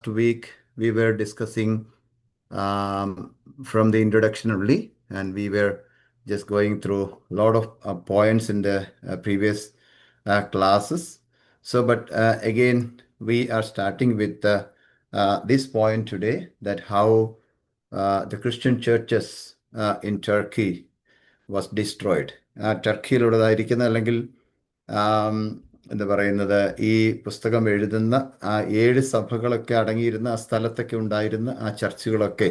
week we were discussing from the introduction only, and we were just going through a lot of points in the previous classes. But again, we are starting with this point today, that how the Christian churches in Turkey was destroyed. ടർക്കിയിലുള്ളതായിരിക്കുന്ന അല്ലെങ്കിൽ എന്താ പറയുന്നത്, ഈ പുസ്തകം എഴുതുന്ന ആ 7 സഭകളൊക്കെ അടങ്ങിയിരുന്ന ആ സ്ഥലത്തൊക്കെ ഉണ്ടായിരുന്ന ആ ചർച്ചുകളൊക്കെ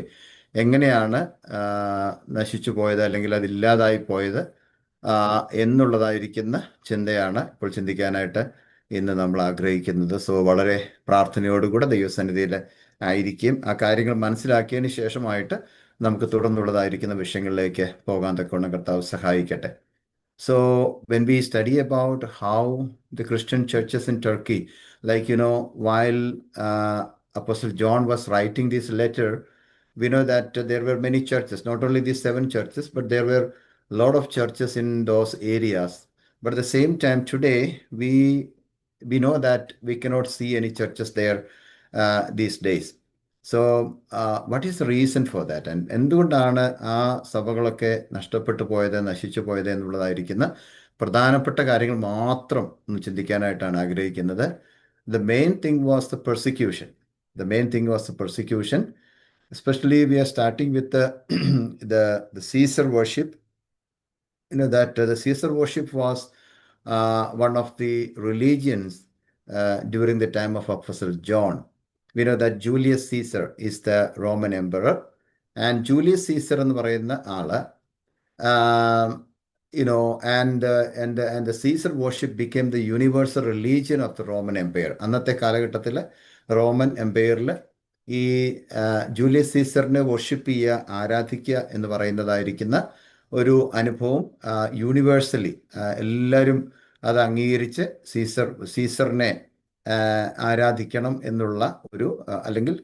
എങ്ങനെയാണ് നശിച്ചു പോയത് അല്ലെങ്കിൽ അതില്ലാതായി പോയത് എന്നുള്ളതായിരിക്കുന്ന ചിന്തയാണ് ഇപ്പോൾ ചിന്തിക്കാനായിട്ട് ഇന്ന് നമ്മൾ ആഗ്രഹിക്കുന്നത്. സോ വളരെ പ്രാർത്ഥനയോടുകൂടെ ദൈവസന്നിധിയിൽ ആയിരിക്കും. ആ കാര്യങ്ങൾ മനസ്സിലാക്കിയതിന് ശേഷമായിട്ട് നമുക്ക് തുടർന്നുള്ളതായിരിക്കുന്ന വിഷയങ്ങളിലേക്ക് പോകാൻ തക്കവണ്ണം കർത്താവ് സഹായിക്കട്ടെ. So when we study about how the Christian churches in Turkey, while Apostle John was writing this letter, we know that there were many churches, not only these 7 churches, but there were a lot of churches in those areas. But at the same time, today, we know that we cannot see any churches there these days. So what is the reason for that? And എന്തുകൊണ്ടാണ് ആ സഭകളൊക്കെ നഷ്ടപ്പെട്ടു പോയത്, നശിച്ചു പോയത് എന്നുള്ളതായിരിക്കുന്ന പ്രധാനപ്പെട്ട കാര്യങ്ങൾ മാത്രം ഒന്ന് ചിന്തിക്കാനായിട്ടാണ് ആഗ്രഹിക്കുന്നത്. The main thing was the persecution. Especially we are starting with the Caesar worship. You know that the Caesar worship was one of the religions during the time of Apostle John. We know that Julius Caesar is the Roman emperor, and Julius Caesar എന്ന് പറയുന്ന ആള് and the Caesar worship became the universal religion of the Roman Empire. അന്നത്തെ കാലഘട്ടത്തിൽ Roman എംപയറിൽ ഈ Julius സീസറിനെ worship ചെയ്യുക, ആരാധിക്കുക എന്ന് പറയുന്നതായിരിക്കുന്ന ഒരു അനുഭവം യൂണിവേഴ്സലി എല്ലാവരും അത് അംഗീകരിച്ച് സീസറിനെ ആരാധിക്കണം എന്നുള്ള ഒരു, അല്ലെങ്കിൽ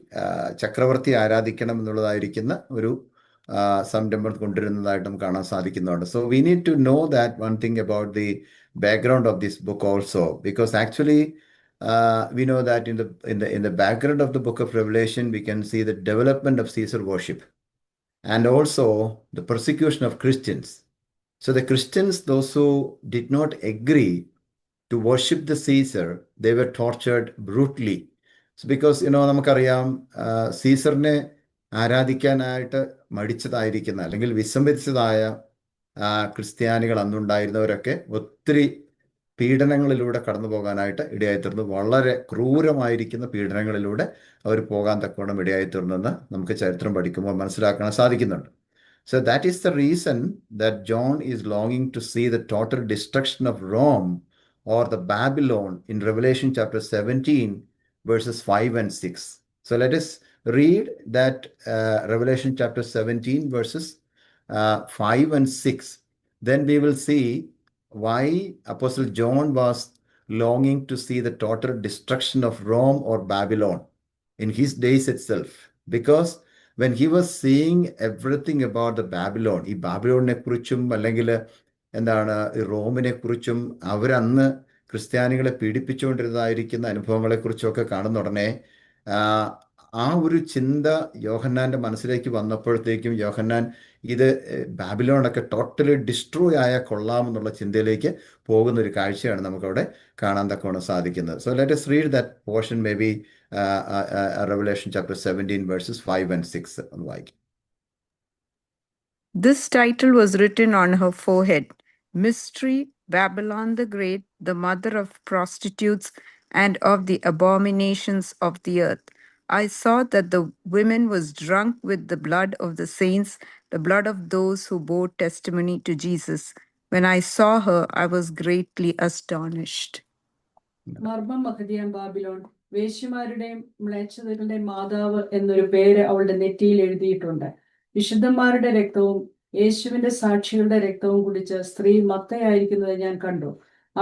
ചക്രവർത്തി ആരാധിക്കണം എന്നുള്ളതായിരിക്കുന്ന ഒരു സംരംഭം കൊണ്ടുവരുന്നതായിട്ട് നമുക്ക് കാണാൻ സാധിക്കുന്നുണ്ട്. So we need to know that one thing about the background of this book also, because actually we know that in the background of the book of Revelation we can see the development of Caesar worship and also the persecution of Christians. So the Christians, those who did not agree to worship the Caesar, they were tortured brutally. So because നമുക്കറിയാം, സീസറിനെ ആരാധിക്കാനായിട്ട് മടിച്ചതായിരിക്കുന്ന അല്ലെങ്കിൽ വിസമ്മതിച്ചതായ ക്രിസ്ത്യാനികൾ അന്നുണ്ടായിരുന്നവരൊക്കെ ഒത്തിരി പീഡനങ്ങളിലൂടെ കടന്നു പോകാനായിട്ട് ഇടയായിത്തീർന്നു. വളരെ ക്രൂരമായിരിക്കുന്ന പീഡനങ്ങളിലൂടെ അവർ പോകാൻ തക്കവണ്ണം ഇടയായിത്തീർന്നെന്ന് നമുക്ക് ചരിത്രം പഠിക്കുമ്പോൾ മനസ്സിലാക്കാൻ സാധിക്കുന്നുണ്ട്. So that is the reason that John is longing to see the total destruction of Rome or the Babylon in Revelation chapter 17 verses 5 and 6. So let us read that Revelation chapter 17 verses 5 and 6. Then we will see why Apostle John was longing to see the total destruction of Rome or Babylon in his days itself. Because when he was seeing everything about the Babylon, ഈ ബാബിലോണിനെ കുറിച്ചും അല്ലെങ്കിൽ എന്താണ് റോമിനെ കുറിച്ചും അവരന്ന് ക്രിസ്ത്യാനികളെ പീഡിപ്പിച്ചുകൊണ്ടിരുന്നതായിരിക്കുന്ന അനുഭവങ്ങളെക്കുറിച്ചൊക്കെ കാണുന്ന ഉടനെ ആ ഒരു ചിന്ത യോഹന്നാൻ്റെ മനസ്സിലേക്ക് വന്നപ്പോഴത്തേക്കും യോഹന്നാൻ ഇത് ബാബിലോണൊക്കെ ടോട്ടലി ഡിസ്ട്രോയ് ആയ കൊള്ളാമെന്നുള്ള ചിന്തയിലേക്ക് പോകുന്ന ഒരു കാഴ്ചയാണ് നമുക്കവിടെ കാണാൻ തക്കവണ്ണം സാധിക്കുന്നത്. So let us read that portion, maybe Revelation chapter 17 verses 5 and 6 ഒന്ന് വായിക്കും. This title was written on her forehead: Mystery, Babylon the Great, the mother of prostitutes and of the abominations of the earth. I saw that the woman was drunk with the blood of the saints, the blood of those who bore testimony to Jesus. When I saw her, I was greatly astonished. മർമ്മം മഹതിയാം Babylon, വേശ്യമാരുടെയും മ്ലേച്ഛതകളുടെയും മാതാവ് എന്നൊരു പേര് അവളുടെ നെറ്റിയിൽ എഴുതിയിട്ടുണ്ട്. വിശുദ്ധന്മാരുടെ രക്തവും യേശുവിന്റെ സാക്ഷികളുടെ രക്തവും കുടിച്ച് സ്ത്രീ മത്തയായിരിക്കുന്നത് ഞാൻ കണ്ടു.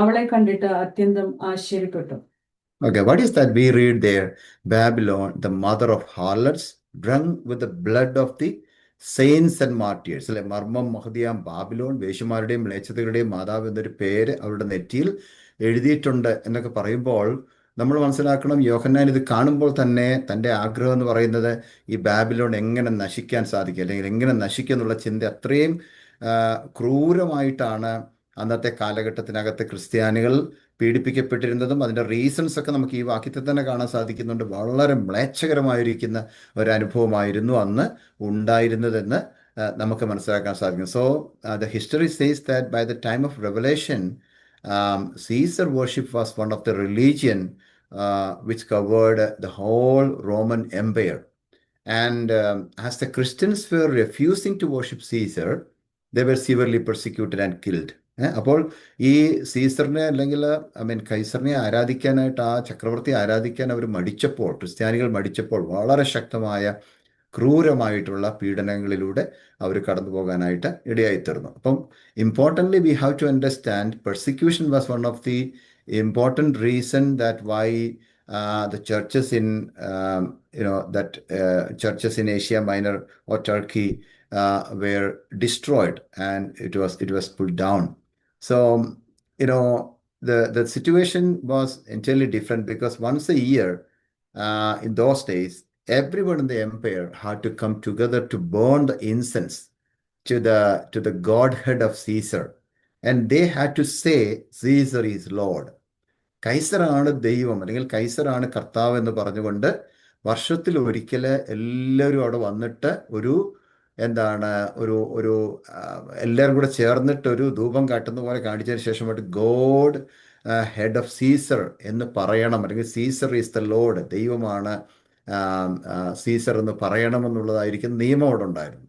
അവളെ കണ്ടിട്ട് അത്യന്തം ആശ്ചര്യപ്പെട്ടു. Okay, what is that we read there? Babylon, the mother of harlots, drunk with the blood of the saints and martyrs. അല്ലെ, മർമ്മം മഹദിയാം ബാബിലോൺ, വേശ്യമാരുടെയും മ്ലേച്ഛതകളുടെയും മാതാവ് എന്നൊരു പേര് അവരുടെ നെറ്റിയിൽ എഴുതിയിട്ടുണ്ട് എന്നൊക്കെ പറയുമ്പോൾ നമ്മൾ മനസ്സിലാക്കണം, യോഹന്നാൻ ഇത് കാണുമ്പോൾ തന്നെ തൻ്റെ ആഗ്രഹം എന്ന് പറയുന്നത് ഈ ബാബിലോൺ എങ്ങനെ നശിക്കാൻ സാധിക്കും, അല്ലെങ്കിൽ എങ്ങനെ നശിക്കും എന്നുള്ള ചിന്ത അത്രയും ക്രൂരമായിട്ടാണ് അന്നത്തെ കാലഘട്ടത്തിനകത്ത് ക്രിസ്ത്യാനികൾ പീഡിപ്പിക്കപ്പെട്ടിരുന്നതും. അതിൻ്റെ റീസൺസ് ഒക്കെ നമുക്ക് ഈ വാക്യത്തിൽ തന്നെ കാണാൻ സാധിക്കുന്നുണ്ട്. വളരെ മ്ലേച്ഛകരമായിരിക്കുന്ന ഒരനുഭവമായിരുന്നു അന്ന് ഉണ്ടായിരുന്നതെന്ന് നമുക്ക് മനസ്സിലാക്കാൻ സാധിക്കും. So the history says that by the time of Revelation Caesar worship was one of the religion which covered the whole Roman Empire. And as the Christians were refusing to worship Caesar, they were severely persecuted and killed. അപ്പോൾ ഈ സീസറിനെ അല്ലെങ്കിൽ കൈസറിനെ ആരാധിക്കാനായിട്ട്, ആ ചക്രവർത്തി ആരാധിക്കാൻ അവർ മടിച്ചപ്പോൾ, ക്രിസ്ത്യാനികൾ മടിച്ചപ്പോൾ വളരെ ശക്തമായ ക്രൂരമായിട്ടുള്ള പീഡനങ്ങളിലൂടെ അവർ കടന്നു പോകാനായിട്ട് ഇടയായിത്തീർന്നു. അപ്പം importantly we have to understand persecution was one of the important reason that why the churches in churches in Asia Minor or Turkey were destroyed, and it was pulled down. So the situation was entirely different, because once a year in those days everyone in the empire had to come together to burn the incense to the godhead of Caesar, and they had to say Caesar is Lord. കൈസറാണ് ദൈവം, അല്ലെങ്കിൽ കൈസറാണ് കർത്താവ് എന്ന് പറഞ്ഞുകൊണ്ട് വർഷത്തിൽ ഒരിക്കൽ എല്ലാവരും അവിടെ വന്നിട്ട് ഒരു എല്ലാവരും കൂടെ ചേർന്നിട്ട് ഒരു ധൂപം കാട്ടുന്ന പോലെ കാണിച്ചതിന് ശേഷമായിട്ട് ഗോഡ് ഹെഡ് ഓഫ് സീസർ എന്ന് പറയണം, അല്ലെങ്കിൽ സീസർ ഈസ് ദ ലോർഡ്, ദൈവമാണ് സീസർ എന്ന് പറയണമെന്നുള്ളതായിരിക്കും നിയമം അവിടെ ഉണ്ടായിരുന്നു.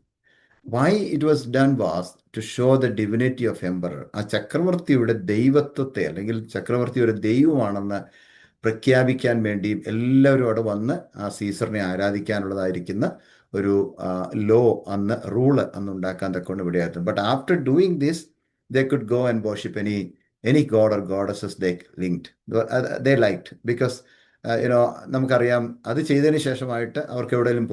Why it was done was to show the divinity of emperor. ആ ചക്രവർത്തിയുടെ ദൈവത്വത്തെ, അല്ലെങ്കിൽ ചക്രവർത്തി ഒരു ദൈവമാണെന്ന് പ്രഖ്യാപിക്കാൻ വേണ്ടിയും എല്ലാവരും അവിടെ വന്ന് ആ സീസറിനെ ആരാധിക്കാനുള്ളതായിരിക്കുന്ന ഒരു റൂള് അന്ന് ഉണ്ടാക്കാൻ തക്കൊണ്ട് ഇവിടെയായിരുന്നു. But after doing this they could go and worship any god or goddesses they liked, because നമുക്കറിയാം അത് ചെയ്തതിന് ശേഷമായിട്ട് അവർക്ക് എവിടെയെങ്കിലും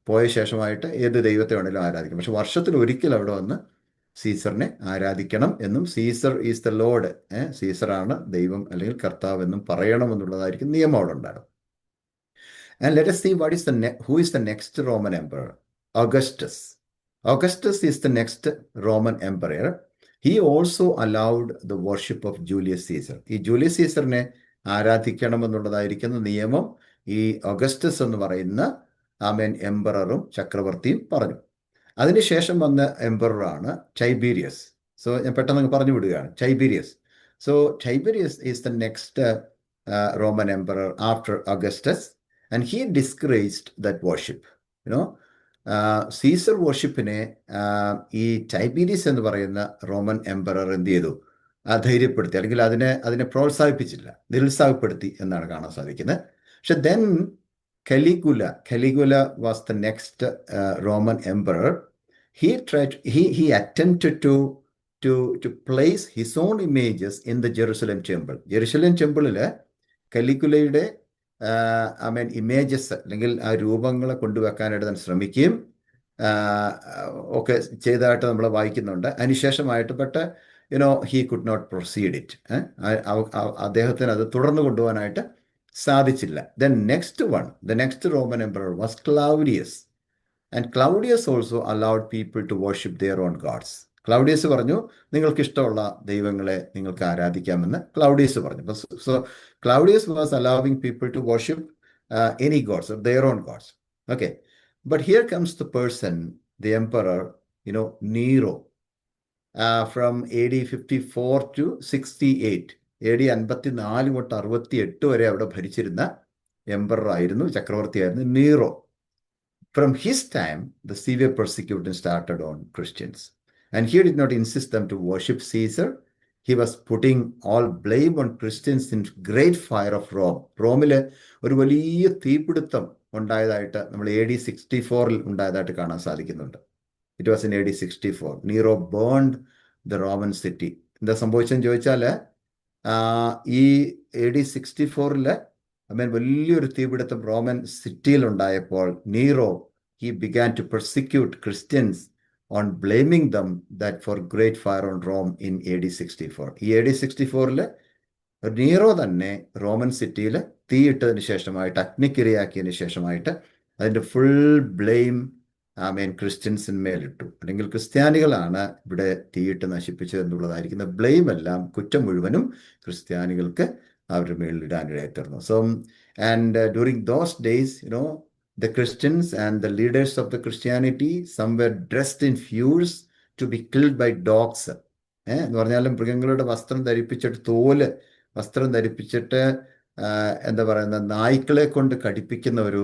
പോയ ശേഷമായിട്ട് ഏത് ദൈവത്തെ വേണമെങ്കിലും ആരാധിക്കാം. പക്ഷെ വർഷത്തിൽ ഒരിക്കൽ അവിടെ വന്ന് സീസറിനെ ആരാധിക്കണം എന്നും സീസർ ഈസ് ദ ലോർഡ്, സീസറാണ് ദൈവം അല്ലെങ്കിൽ കർത്താവ് എന്നും പറയണമെന്നുള്ളതായിരിക്കും നിയമം അവിടെ ഉണ്ടാകും. And let us see who is the next Roman emperor. Augustus. Augustus is the next Roman emperor. He also allowed the worship of Julius Caesar. ഈ ജൂലിയസ് സീസറിനെ ആരാധിക്കണമെന്നുള്ളതായിരിക്കുന്ന നിയമം ഈ ഓഗസ്റ്റസ് എന്ന് പറയുന്ന എംപററും ചക്രവർത്തിയും പറഞ്ഞു. അതിനുശേഷം വന്ന എംപററാണ് ടൈബീരിയസ്. സോ ഞാൻ പെട്ടെന്ന് പറഞ്ഞു വിടുകയാണ്. Tiberius. So Tiberius is the next Roman emperor after Augustus, and he discouraged that worship. Caesar വർഷിപ്പിനെ ഈ ടൈബീരിയസ് എന്ന് പറയുന്ന റോമൻ എംപറർ എന്ത് ചെയ്തു? ധൈര്യപ്പെടുത്തി, അല്ലെങ്കിൽ അതിനെ പ്രോത്സാഹിപ്പിച്ചില്ല, നിരുത്സാഹപ്പെടുത്തി എന്നാണ് കാണാൻ സാധിക്കുന്നത്. പക്ഷെ then Caligula was the next Roman emperor. He attempted to place his own images in the Jerusalem temple. Jerusalem temple കലിഗുലയുടെ ഇമേജസ് അല്ലെങ്കിൽ ആ രൂപങ്ങളെ കൊണ്ടുവെക്കാനായിട്ട് തന്നെ ശ്രമിക്കുകയും ഒക്കെ ചെയ്തതായിട്ട് നമ്മൾ വായിക്കുന്നുണ്ട്. അതിനുശേഷമായിട്ട് he could not proceed it. അദ്ദേഹത്തിന് അത് തുടർന്ന് കൊണ്ടുപോകാനായിട്ട് സാധിച്ചില്ല. The next Roman emperor was Claudius. And Claudius also allowed people to worship their own gods. Claudius പറഞ്ഞു, നിങ്ങൾക്ക് ഇഷ്ടമുള്ള ദൈവങ്ങളെ നിങ്ങൾക്ക് ആരാധിക്കാമെന്ന് ക്ലൗഡിയസ് പറഞ്ഞു. So Claudius was allowing people to worship any gods or their own gods. Okay. But here comes the person, the emperor, Nero, from AD 54 to 68. AD 54 തൊട്ട് 68 വരെ അവിടെ ഭരിച്ചിരുന്ന എംപറർ ആയിരുന്നു, ചക്രവർത്തിയായിരുന്നു Nero. From his time, the severe persecution started on Christians. And he did not insist them to worship Caesar. He was putting all blame on Christians in great fire of Rome. റോമില് ഒരു വലിയ തീപിടുത്തം ഉണ്ടായതായിട്ട് നമ്മൾ AD 64 ഉണ്ടായതായിട്ട് കാണാൻ സാധിക്കുന്നുണ്ട്. It was in AD 64. Nero burned the Roman city. എന്താ സംഭവിച്ചെന്ന് ചോദിച്ചാൽ, ഈ AD 64 വലിയൊരു തീപിടുത്തം റോമൻ സിറ്റിയിൽ ഉണ്ടായപ്പോൾ Nero he began to persecute Christians on blaming them that for great fire on Rome in AD 64. ഈ AD 64 നീറോ തന്നെ റോമൻ സിറ്റിയിൽ തീയിട്ടതിന് ശേഷമായിട്ട്, അഗ്നിക്കിരയാക്കിയതിന് ശേഷമായിട്ട് അതിൻ്റെ ഫുൾ ബ്ലെയിം ക്രിസ്ത്യൻസിന്മേലിട്ടു. അല്ലെങ്കിൽ ക്രിസ്ത്യാനികളാണ് ഇവിടെ തീയിട്ട് നശിപ്പിച്ചത് എന്നുള്ളതായിരിക്കുന്ന ബ്ലെയിം എല്ലാം, കുറ്റം മുഴുവനും ക്രിസ്ത്യാനികൾക്ക് അവരുടെ മേളിലിടാനിടയായി തീർന്നു. So and during those days the Christians and the leaders of the Christianity, some were dressed in furs to be killed by dogs. എന്ന് പറഞ്ഞാലും മൃഗങ്ങളുടെ വസ്ത്രം ധരിപ്പിച്ചിട്ട്, വസ്ത്രം ധരിപ്പിച്ചിട്ട് എന്താ പറയുന്ന, നായ്ക്കളെ കൊണ്ട് കടിപ്പിക്കുന്ന ഒരു,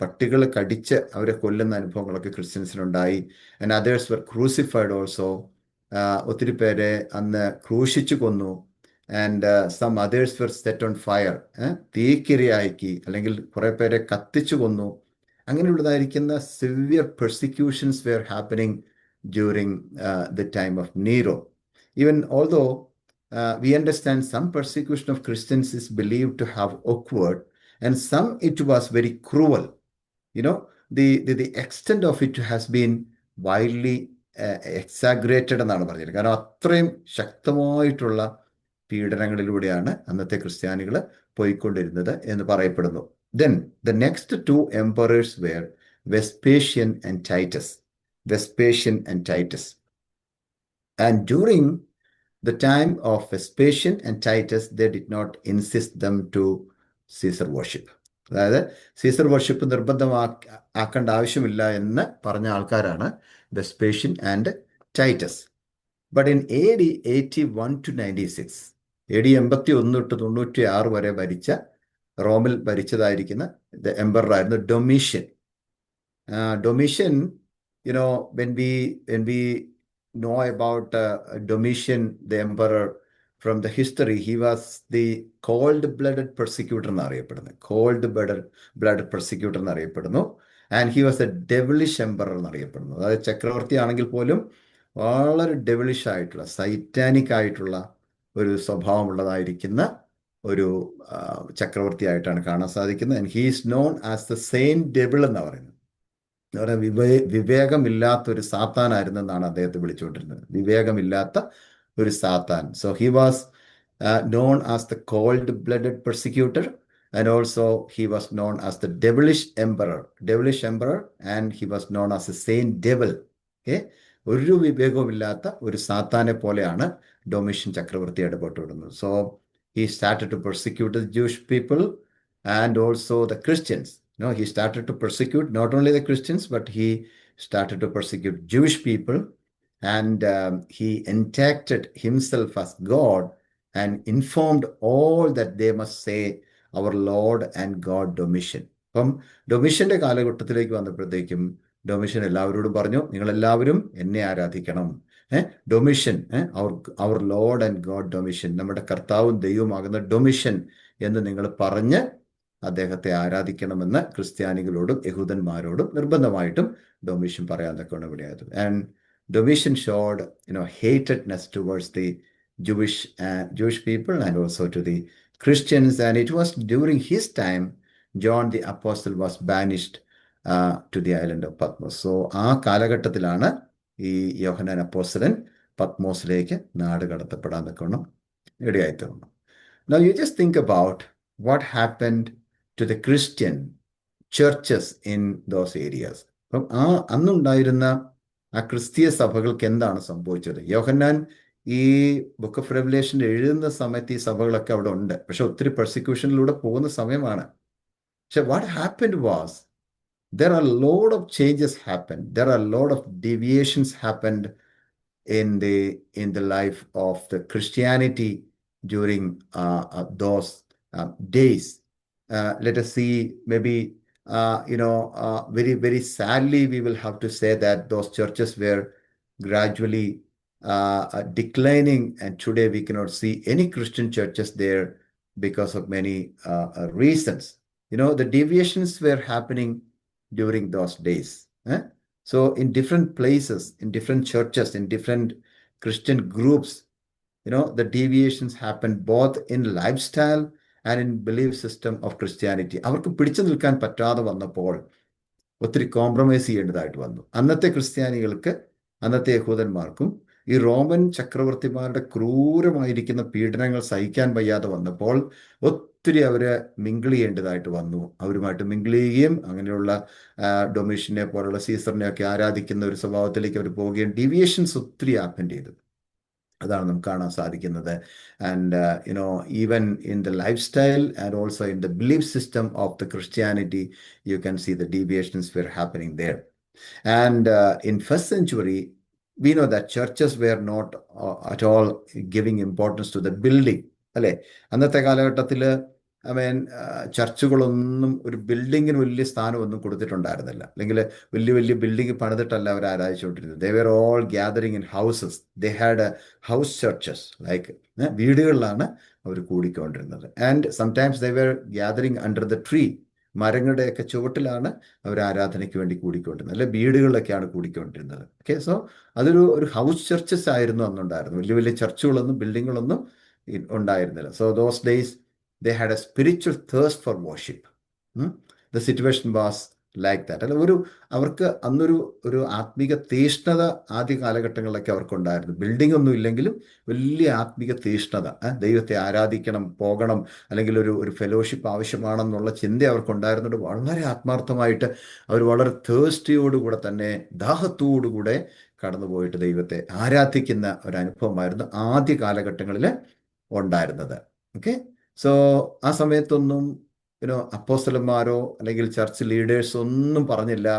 പട്ടികൾ കടിച്ച് അവരെ കൊല്ലുന്ന അനുഭവങ്ങളൊക്കെ ക്രിസ്ത്യൻസിനുണ്ടായി. And others were crucified also. ഒത്തിരി പേരെ അന്ന് ക്രൂശിച്ചു കൊന്നു. And some others were set on fire, തീക്കിരയാക്കി, അല്ലെങ്കിൽ കുറെ പേരെ കത്തിച്ചു കൊന്നു. അങ്ങനെയുള്ളതായിരിക്കുന്ന severe persecutions were happening during the time of Nero. Even although we understand some persecution of Christians is believed to have occurred, and some it was very cruel. The extent of it has been widely exaggerated എന്നാണ് പറഞ്ഞത്. കാരണം അത്രയും ശക്തമായിട്ടുള്ള പീഡനങ്ങളിലൂടെയാണ് അന്നത്തെ ക്രിസ്ത്യാനികൾ പോയിക്കൊണ്ടിരുന്നത് എന്ന് പറയപ്പെടുന്നു. Then the next two emperors were Vespasian and Titus. Vespasian and Titus. And during the time of Vespasian and Titus, they did not insist them to Caesar worship. അതായത് സീസർ വർഷിപ്പ് നിർബന്ധമാക്കേണ്ട ആവശ്യമില്ല എന്ന് പറഞ്ഞ ആൾക്കാരാണ് Vespasian and Titus. But in AD 81 to 96, AD 81 to 96 വരെ ഭരിച്ച, റോമിൽ ഭരിച്ചതായിരിക്കുന്ന emperor ആയിരുന്നു Domitian. Domitian, when we know about Domitian, the emperor, from the history, he was the cold-blooded persecutor എന്ന് അറിയപ്പെടുന്നു. cold-blooded persecutor എന്ന് അറിയപ്പെടുന്നു. And he was A devilish emperor എന്നറിയപ്പെടുന്നു. അതായത് ചക്രവർത്തി ആണെങ്കിൽ പോലും വളരെ ഡെവിളിഷ് ആയിട്ടുള്ള, സൈറ്റാനിക് ആയിട്ടുള്ള ഒരു സ്വഭാവമുള്ളതായിരിക്കുന്ന ഒരു ചക്രവർത്തി ആയിട്ടാണ് കാണാൻ സാധിക്കുന്നത്. And he is known as the Saint devil എന്ന് പറയുന്നത്. വിവേകമില്ലാത്ത ഒരു സാത്താനായിരുന്നെന്നാണ് അദ്ദേഹത്തെ വിളിച്ചുകൊണ്ടിരുന്നത്. വിവേകമില്ലാത്ത ഒരു സാത്താൻ. So he was known as the cold-blooded persecutor, and also he was known as the devilish emperor, and he was known as the saint devil. ഒരു വിവേകവുമില്ലാത്ത ഒരു സാത്താനെ പോലെയാണ് ഡൊമിഷ്യൻ ചക്രവർത്തി ഇടപെട്ടുവിടുന്നത്. So he started to persecute the Jewish people and also the Christians. He started to persecute not only the Christians, but he started to persecute Jewish people, and he enacted himself as God and informed all that they must say, our Lord and God Domitian. അപ്പം ഡൊമിഷ്യന്റെ കാലഘട്ടത്തിലേക്ക് വന്നപ്പോഴത്തേക്കും Domitian എല്ലാവരോടും പറഞ്ഞു, നിങ്ങളെല്ലാവരും എന്നെ ആരാധിക്കണം. Domitian, അവർ lord and god Domitian, നമ്മുടെ കർത്താവും ദൈവമാകുന്ന ഡൊമിഷ്യൻ എന്ന് നിങ്ങൾ പറഞ്ഞ് അദ്ദേഹത്തെ ആരാധിക്കണമെന്ന് ക്രിസ്ത്യാനികളോടും യഹൂദന്മാരോടും നിർബന്ധമായിട്ടും ഡൊമിഷ്യൻ പറയാൻ തക്കവണ്ണം ഇടയായത്. And Domitian showed hatredness towards the Jewish people and also to the Christians. And it was during his time John the Apostle was banished to the island of Patmos. So ആ കാലഘട്ടത്തിലാണ് ഈ യോഹന്നാൻ അപ്പോസ്തലൻ പത്മോസിലേക്ക് നാട് കടത്തപ്പെടാൻ തക്കവണ്ണം ഇടയായി തീർന്നു. Now you just think about what happened to the Christian churches in those areas. അപ്പം അന്നുണ്ടായിരുന്ന ആ ക്രിസ്തീയ സഭകൾക്ക് എന്താണ് സംഭവിച്ചത്? യോഹന്നാൻ ഈ ബുക്ക് ഓഫ് റെവലേഷൻ എഴുതുന്ന സമയത്ത് ഈ സഭകളൊക്കെ അവിടെ ഉണ്ട്, പക്ഷെ ഒത്തിരി പെർസിക്യൂഷനിലൂടെ പോകുന്ന സമയമാണ്. പക്ഷെ what happened was, there are a lot of changes happened. There are a lot of deviations happened in the life of the Christianity during those days. Let us see, maybe very, very sadly we will have to say that those churches were gradually declining, and today we cannot see any Christian churches there because of many reasons. The deviations were happening during those days. So in different places, in different churches, in different Christian groups, the deviations happen both in lifestyle and in belief system of Christianity. അവർക്ക് പിടിച്ചു നിൽക്കാൻ പറ്റാതെ വന്നപ്പോൾ ഒത്തിരി compromise ചെയ്യേണ്ടതായിട്ട് വന്നു. അന്നത്തെ ക്രിസ്ത്യാനികൾക്ക്, അന്നത്തെ യഹൂദന്മാർക്കും ഈ റോമൻ ചക്രവർത്തിമാരുടെ ക്രൂരമായിരിക്കുന്ന പീഡനങ്ങൾ സഹിക്കാൻ വയ്യാതെ വന്നപ്പോൾ ഒത്തിരി അവര് മിങ്കിൾ ചെയ്യേണ്ടതായിട്ട് വന്നു. അവരുമായിട്ട് മിങ്കിൾ ചെയ്യുകയും അങ്ങനെയുള്ള ഡൊമീഷ്യനെ പോലുള്ള സീസറിനെ ഒക്കെ ആരാധിക്കുന്ന ഒരു സ്വഭാവത്തിലേക്ക് അവർ പോവുകയും ഡീവിയേഷൻസ് ഒത്തിരി ആപ്പൻഡ് ചെയ്തു. അതാണ് നമുക്ക് കാണാൻ സാധിക്കുന്നത്. And even in the lifestyle and also in the belief system of the Christianity you can see the deviations were happening there. And in first century, we know that churches were not at all giving importance to the building. അല്ലേ? അന്നത്തെ കാലഘട്ടത്തിൽ ചർച്ചുകളൊന്നും ഒരു ബിൽഡിങ്ങിന് വലിയ സ്ഥാനമൊന്നും കൊടുത്തിട്ടുണ്ടായിരുന്നില്ല. അല്ലെങ്കിൽ വലിയ വലിയ building പണിതിട്ടല്ല അവർ ആരാധിച്ചുകൊണ്ടിരുന്നത്. They were all gathering in houses. They had house churches, like വീടുകളിലാണ് അവർ കൂടിക്കൊണ്ടിരുന്നത്. And sometimes they were gathering under the tree. മരങ്ങളുടെയൊക്കെ ചുവട്ടിലാണ് അവർ ആരാധനയ്ക്ക് വേണ്ടി കൂടിക്കൊണ്ടിരുന്നത്, അല്ലെ വീടുകളിലൊക്കെയാണ് കൂടിക്കൊണ്ടിരുന്നത്. ഓക്കെ, സോ അതൊരു ഹൗസ് ചർച്ചസ് ആയിരുന്നു അന്നുണ്ടായിരുന്നു. വലിയ വലിയ ചർച്ചുകളൊന്നും ബിൽഡിങ്ങുകളൊന്നും ഉണ്ടായിരുന്നില്ല. So those days they had a spiritual thirst for worship. The situation was like that. അല്ല, അവർക്ക് അന്നൊരു ആത്മീക തീഷ്ണത ആദ്യ കാലഘട്ടങ്ങളിലൊക്കെ അവർക്കുണ്ടായിരുന്നു. ബിൽഡിംഗ് ഒന്നും ഇല്ലെങ്കിലും വലിയ ആത്മീക തീഷ്ണത, ദൈവത്തെ ആരാധിക്കണം, പോകണം, അല്ലെങ്കിൽ ഒരു ഫെലോഷിപ്പ് ആവശ്യമാണെന്നുള്ള ചിന്ത അവർക്കുണ്ടായിരുന്നുണ്ട്. വളരെ ആത്മാർത്ഥമായിട്ട് അവർ വളരെ തേഴ്സ്റ്റിയോടുകൂടെ തന്നെ, ദാഹത്തോടുകൂടെ കടന്നുപോയിട്ട് ദൈവത്തെ ആരാധിക്കുന്ന ഒരു അനുഭവമായിരുന്നു ആദ്യ കാലഘട്ടങ്ങളിൽ ഉണ്ടായിരുന്നത്. ഓക്കെ, സോ ആ സമയത്തൊന്നും അപ്പോസ്തലന്മാരോ അല്ലെങ്കിൽ ചർച്ച് ലീഡേഴ്സ് ഒന്നും പറഞ്ഞില്ല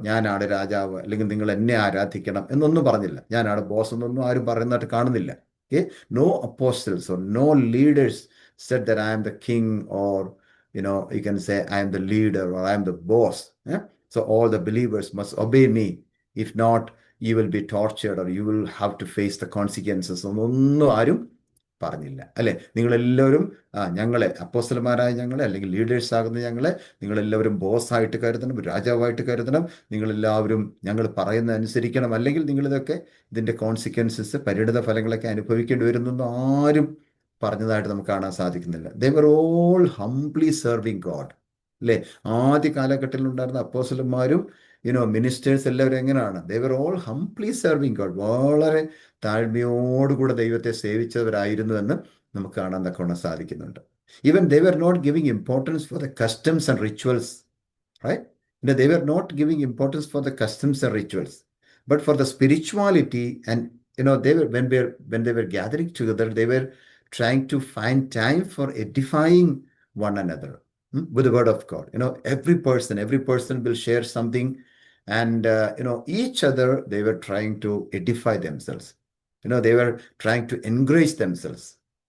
ഞാനാണ് രാജാവ്, അല്ലെങ്കിൽ നിങ്ങൾ എന്നെ ആരാധിക്കണം എന്നൊന്നും പറഞ്ഞില്ല. ഞാനാണ് ബോസ് എന്നൊന്നും ആരും പറയുന്നതായിട്ട് കാണുന്നില്ല. Okay, no apostles or no leaders said that I am the king, or you can say I am the leader or I am the boss. So all the believers must obey me. If not, you will be tortured or you will have to face the consequences. ഒന്നും ആരും പറഞ്ഞില്ല. അല്ലെ, നിങ്ങളെല്ലാവരും ഞങ്ങളെ, അപ്പോസ്തലന്മാരായ ഞങ്ങളെ, അല്ലെങ്കിൽ leaders ആകുന്ന ഞങ്ങളെ നിങ്ങളെല്ലാവരും ബോസായിട്ട് കരുതണം, രാജാവായിട്ട് കരുതണം, നിങ്ങളെല്ലാവരും ഞങ്ങൾ പറയുന്ന അനുസരിക്കണം, അല്ലെങ്കിൽ ഇതിൻ്റെ കോൺസിക്വൻസസ്, പരിണിത ഫലങ്ങളൊക്കെ അനുഭവിക്കേണ്ടി വരുന്നൊന്നും ആരും പറഞ്ഞതായിട്ട് നമുക്ക് കാണാൻ സാധിക്കുന്നില്ല. They were all humbly serving god. അല്ലേ, ആദ്യ കാലഘട്ടത്തിൽ ഉണ്ടായിരുന്ന അപ്പോസ്തലന്മാരും മിനിസ്റ്റേഴ്സ് എല്ലാവരും എങ്ങനെയാണ്? They were all humbly serving god. വളരെ താഴ്മയോടുകൂടെ ദൈവത്തെ സേവിച്ചവരായിരുന്നു എന്ന് നമുക്ക് കാണാൻ തക്കവണ്ണം സാധിക്കുന്നുണ്ട്. Even they were not giving importance for the customs and rituals, right? They were not giving importance for the customs and rituals, but for the spirituality. And they were, when they were gathering together, they were trying to find time for edifying one another with the word of God. Every person will share something, and each other they were trying to edify themselves. They were trying to encourage themselves,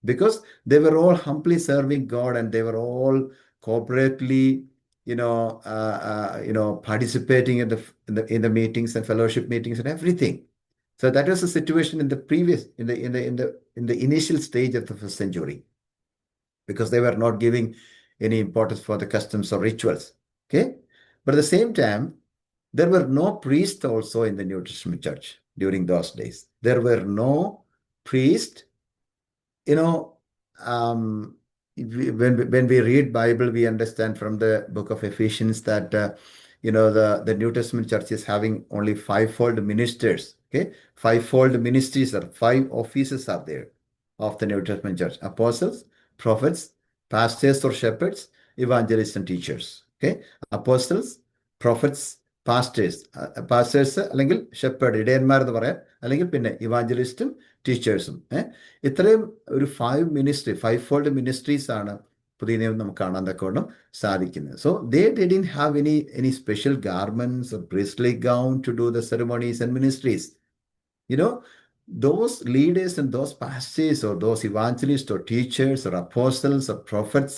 because they were all humbly serving God, and they were all corporately participating in the meetings and fellowship meetings and everything. So that was the situation in the previous, in the initial stage of the first century, because they were not giving any importance for the customs or rituals. Okay, but at the same time, there were no priests also in the New Testament church during those days. There were no priests. When we read Bible, we understand from the book of Ephesians that the New Testament church is having only fivefold ministers. Okay, fivefold ministries, or 5 offices are there of the New Testament church: apostles, prophets, pastors or shepherds, evangelists and teachers. Okay, apostles, prophets, pastors അല്ലെങ്കിൽ shepherd, ഇടയന്മാർ എന്ന് പറയാം, അല്ലെങ്കിൽ പിന്നെ ഇവാഞ്ചലിസ്റ്റും ടീച്ചേഴ്സും. ഇത്രയും ഒരു 5 fold ministries ആണ് പുതിയ നിയമം നമുക്ക് കാണാൻ തക്കവണ്ണം സാധിക്കുന്നത്. So they didn't have any special garments or priestly gown to do the ceremonies and ministries. Those leaders and those pastors or those evangelists or teachers or apostles or prophets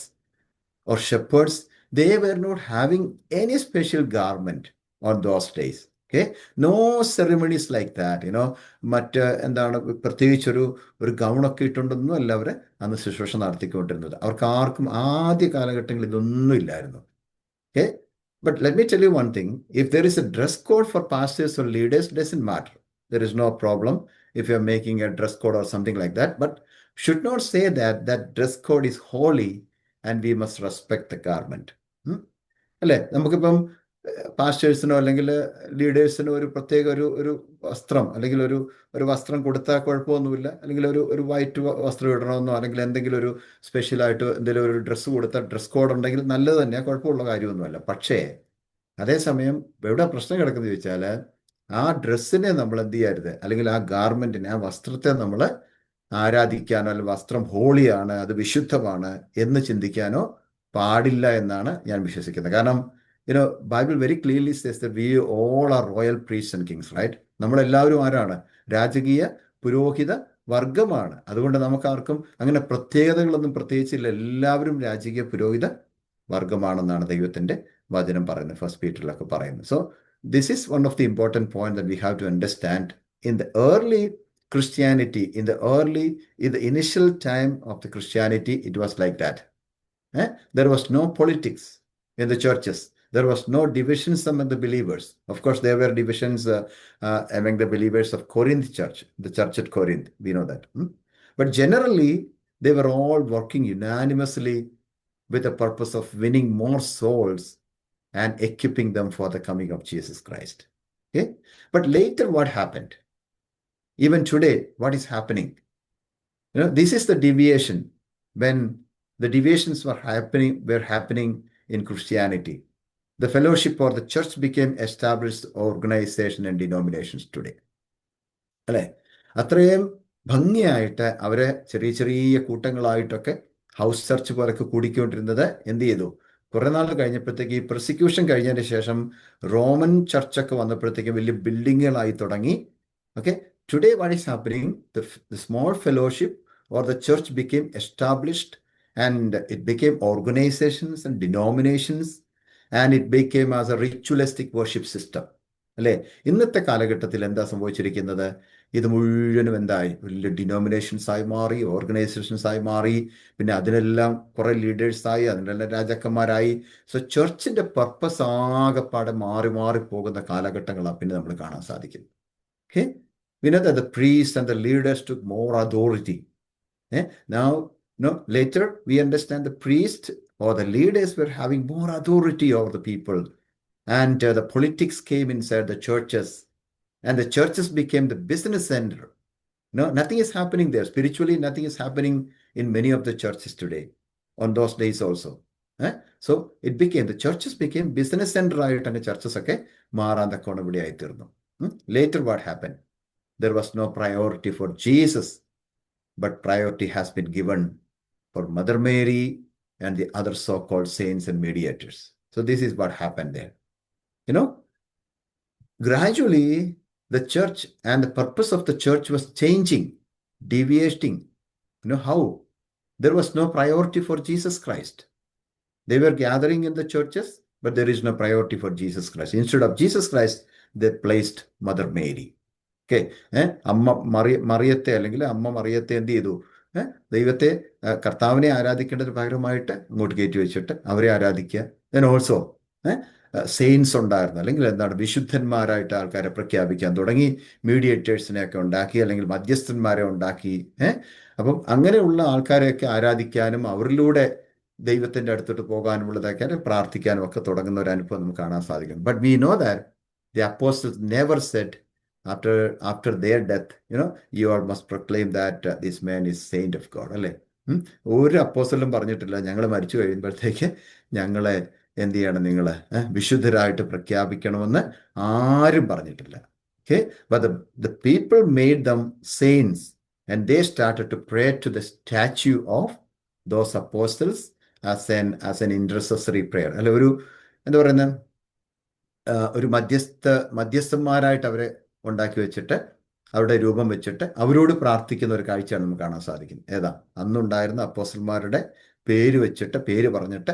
or shepherds, they were not having any special garment on those days. Okay, no ceremonies like that. മറ്റ് എന്താണ്, പ്രത്യേകിച്ചൊരു ഗൗണൊക്കെ ഇട്ടുകൊണ്ടൊന്നും അല്ല അവർ അന്ന് ശുശ്രൂഷ നടത്തിക്കൊണ്ടിരുന്നത്. അവർക്ക് ആർക്കും ആദ്യ കാലഘട്ടങ്ങളിൽ ഇതൊന്നും ഇല്ലായിരുന്നു. Okay, but let me tell you one thing: if there is a dress code for pastors or leaders, it doesn't matter. There is no problem if you're making a dress code or something like that, but should not say that dress code is holy and we must respect the garment. അല്ലേ, നമുക്കിപ്പം പാസ്റ്റേഴ്സിനോ അല്ലെങ്കിൽ ലീഡേഴ്സിനോ ഒരു പ്രത്യേക ഒരു വസ്ത്രം അല്ലെങ്കിൽ ഒരു വസ്ത്രം കൊടുത്താൽ കുഴപ്പമൊന്നുമില്ല, അല്ലെങ്കിൽ ഒരു വൈറ്റ് വസ്ത്രം ഇടണമെന്നോ അല്ലെങ്കിൽ എന്തെങ്കിലും ഒരു സ്പെഷ്യലായിട്ട് എന്തെങ്കിലും ഒരു ഡ്രസ്സ് കൊടുത്താൽ ഡ്രസ് കോഡ് ഉണ്ടെങ്കിൽ നല്ലത് തന്നെയാണ്, കുഴപ്പമുള്ള കാര്യമൊന്നുമല്ല. പക്ഷേ അതേസമയം എവിടെ പ്രശ്നം കിടക്കുന്നത് ചോദിച്ചാൽ ആ ഡ്രസ്സിനെ നമ്മൾ എന്ത് ചെയ്യരുത്, അല്ലെങ്കിൽ ആ ഗാർമെന്റിനെ, ആ വസ്ത്രത്തെ നമ്മൾ ആരാധിക്കാനോ അല്ലെങ്കിൽ വസ്ത്രം ഹോളിയാണ്, അത് വിശുദ്ധമാണ് എന്ന് ചിന്തിക്കാനോ പാടില്ല എന്നാണ് ഞാൻ വിശ്വസിക്കുന്നത്. കാരണം Bible very clearly says that we all are royal priests and kings, right? നമ്മളെല്ലാവരും ആരാണ്? രാജകീയ പുരോഹിത വർഗമാണ്. അതുകൊണ്ട് നമുക്കാർക്കും അങ്ങനെ പ്രത്യേകതകളൊന്നും പ്രത്യേകിച്ചില്ല. എല്ലാവരും രാജകീയ പുരോഹിത വർഗമാണെന്നാണ് ദൈവത്തിൻ്റെ വചനം പറയുന്നത്, ഫസ്റ്റ് പീറ്ററിലൊക്കെ പറയുന്നത്. So this is one of the important point that we have to understand. In the early Christianity, in the initial time of the Christianity, it was like that. There was no politics in the churches. There was no divisions among the believers. Of course, there were divisions among the believers of Corinth church, the church at Corinth. We know that. But generally, they were all working unanimously with the purpose of winning more souls and equipping them for the coming of Jesus Christ. Okay? But later, what happened? Even today, what is happening? This is the deviation. When the deviations were happening in Christianity, the fellowship or the church became established organization and denominations today. അല്ലേ? അത്രയും ഭംഗിയായിട്ട് അവരെ ചെറിയ ചെറിയ കൂട്ടങ്ങളായിട്ടൊക്കെ house church പോലൊക്കെ കൂടിക്കൊണ്ടിരുന്നത് എന്ത് ചെയ്തു? കുറെ നാൾ കഴിഞ്ഞപ്പോഴത്തേക്ക് ഈ പ്രോസിക്യൂഷൻ കഴിഞ്ഞതിന് ശേഷം റോമൻ ചർച്ചൊക്കെ വന്നപ്പോഴത്തേക്ക് വലിയ ബിൽഡിങ്ങുകളായി തുടങ്ങി. Okay, today what is happening, the small fellowship or the church became established and it became organizations and denominations and it became as a ritualistic worship system. അല്ലേ? ഇന്നത്തെ കാലഘട്ടത്തിൽ എന്താ സംഭവിച്ചിരിക്കുന്നത്? ഇത് മുഴുവനും എന്തായി? വലിയ ഡിനോമിനേഷൻസ് ആയി മാറി, ഓർഗനൈസേഷൻസ് ആയി മാറി, പിന്നെ അതിനെല്ലാം കുറെ ലീഡേഴ്സായി, അതിനെല്ലാം രാജാക്കന്മാരായി. സോ ചർച്ചിന്റെ പർപ്പസ് ആകെപ്പാടെ മാറി മാറി പോകുന്ന കാലഘട്ടങ്ങളാണ് പിന്നെ നമ്മൾ കാണാൻ സാധിക്കുന്നത്. Okay, we know that the priests and the leaders took more authority. Now, later we understand the priests or the leaders were having more authority over the people, and the politics came inside the churches, and the churches became the business center. Nothing is happening there spiritually. Nothing is happening in many of the churches today. On those days also, so the churches became business center ആയിട്ടാണ് churches ഒക്കെ മാറാൻ തക്കോണവിടെ ആയിത്തീർന്നു. Later what happened? There was no priority for Jesus, but priority has been given for Mother Mary and the other so-called saints and mediators. So this is what happened there. Gradually, the church and the purpose of the church was changing, deviating. How? There was no priority for Jesus Christ. They were gathering in the churches, but there is no priority for Jesus Christ. Instead of Jesus Christ, they placed Mother Mary. Okay, മറിയത്തെ അല്ലെങ്കിൽ അമ്മ മറിയത്തെ എന്ത് ചെയ്തു? ദൈവത്തെ, കർത്താവിനെ ആരാധിക്കേണ്ടതിന് പകരമായിട്ട് അങ്ങോട്ട് കയറ്റി വെച്ചിട്ട് അവരെ ആരാധിക്കുക. ദെൻ ഓൾസോ സെയിൻസ് ഉണ്ടായിരുന്നു, അല്ലെങ്കിൽ എന്താണ്, വിശുദ്ധന്മാരായിട്ട് ആൾക്കാരെ പ്രഖ്യാപിക്കാൻ തുടങ്ങി. മീഡിയേറ്റേഴ്സിനെയൊക്കെ ഉണ്ടാക്കി, അല്ലെങ്കിൽ മധ്യസ്ഥന്മാരെ ഉണ്ടാക്കി. അപ്പം അങ്ങനെയുള്ള ആൾക്കാരെയൊക്കെ ആരാധിക്കാനും അവരിലൂടെ ദൈവത്തിൻ്റെ അടുത്തോട്ട് പോകാനുമുള്ളതൊക്കെ പ്രാർത്ഥിക്കാനും ഒക്കെ തുടങ്ങുന്ന ഒരു അനുഭവം നമുക്ക് കാണാൻ സാധിക്കും. But we know that the apostles never Z after their death, you all must proclaim that this man is saint of God. അല്ലേ? ഒരു അപ്പോസ്റ്റലും പറഞ്ഞിട്ടില്ല ഞങ്ങൾ മരിച്ചു കഴിയുമ്പോഴത്തേക്ക് ഞങ്ങളെ എന്ത് ചെയ്യണം, നിങ്ങൾ വിശുദ്ധരായിട്ട് പ്രഖ്യാപിക്കണമെന്ന് ആരും പറഞ്ഞിട്ടില്ല. Okay, but the people made them saints and they started to pray to the statue of those apostles as an intercessory prayer. അല്ലെ, ഒരു എന്താ പറയുന്നത്, ഒരു മധ്യസ്ഥന്മാരായിട്ട് അവരെ ഉണ്ടാക്കി വെച്ചിട്ട് അവരുടെ രൂപം വെച്ചിട്ട് അവരോട് പ്രാർത്ഥിക്കുന്ന ഒരു കാഴ്ചയാണ് നമുക്ക് കാണാൻ സാധിക്കുന്നത്. ഏതാ? അന്നുണ്ടായിരുന്ന അപ്പോസ്റ്റലന്മാരുടെ പേര് വെച്ചിട്ട്, പേര് പറഞ്ഞിട്ട്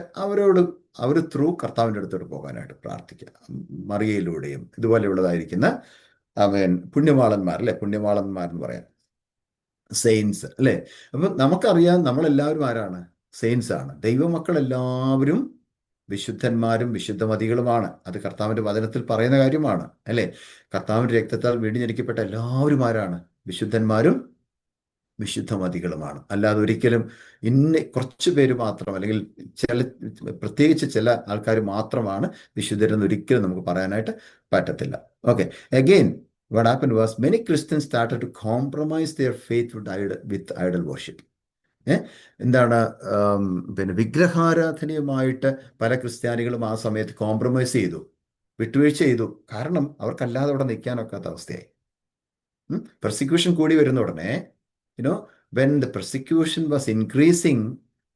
അവർ ത്രൂ കർത്താവിൻ്റെ അടുത്തോട്ട് പോകാനായിട്ട് പ്രാർത്ഥിക്കുക. മറിയയിലൂടെയും ഇതുപോലെയുള്ളതായിരിക്കുന്ന പുണ്യവാളന്മാർ, അല്ലെ? പുണ്യവാളന്മാരെന്ന് പറയാൻ സെയിൻസ്, അല്ലേ? അപ്പം നമുക്കറിയാം നമ്മളെല്ലാവരും ആരാണ്? സെയിൻസ് ആണ്. ദൈവമക്കൾ എല്ലാവരും വിശുദ്ധന്മാരും വിശുദ്ധമതികളുമാണ്. അത് കർത്താവിൻ്റെ വചനത്തിൽ പറയുന്ന കാര്യമാണ്, അല്ലേ? കർത്താവിൻ്റെ രക്തത്താൽ വീണ്ടും ജനിക്കപ്പെട്ട എല്ലാവരും ആരാണ്? വിശുദ്ധന്മാരും വിശുദ്ധമതികളുമാണ്. അല്ലാതെ ഒരിക്കലും കുറച്ച് പേര് മാത്രം, അല്ലെങ്കിൽ പ്രത്യേകിച്ച് ചില ആൾക്കാർ മാത്രമാണ് വിശുദ്ധരെന്ന് ഒരിക്കലും നമുക്ക് പറയാനായിട്ട് പറ്റത്തില്ല. Okay, again what happened was many Christians started to compromise their faith with idol worship. എന്താണ് പിന്നെ വിഗ്രഹാരാധനയുമായിട്ട് പല ക്രിസ്ത്യാനികളും ആ സമയത്ത് കോംപ്രമൈസ് ചെയ്തു, വിട്ടുവീഴ്ച ചെയ്തു. കാരണം അവർക്കല്ലാതെ അവിടെ നിൽക്കാനൊക്കാത്ത അവസ്ഥയായി. പെർസിക്യൂഷൻ കൂടി വരുന്ന ഉടനെ, when the persecution was increasing,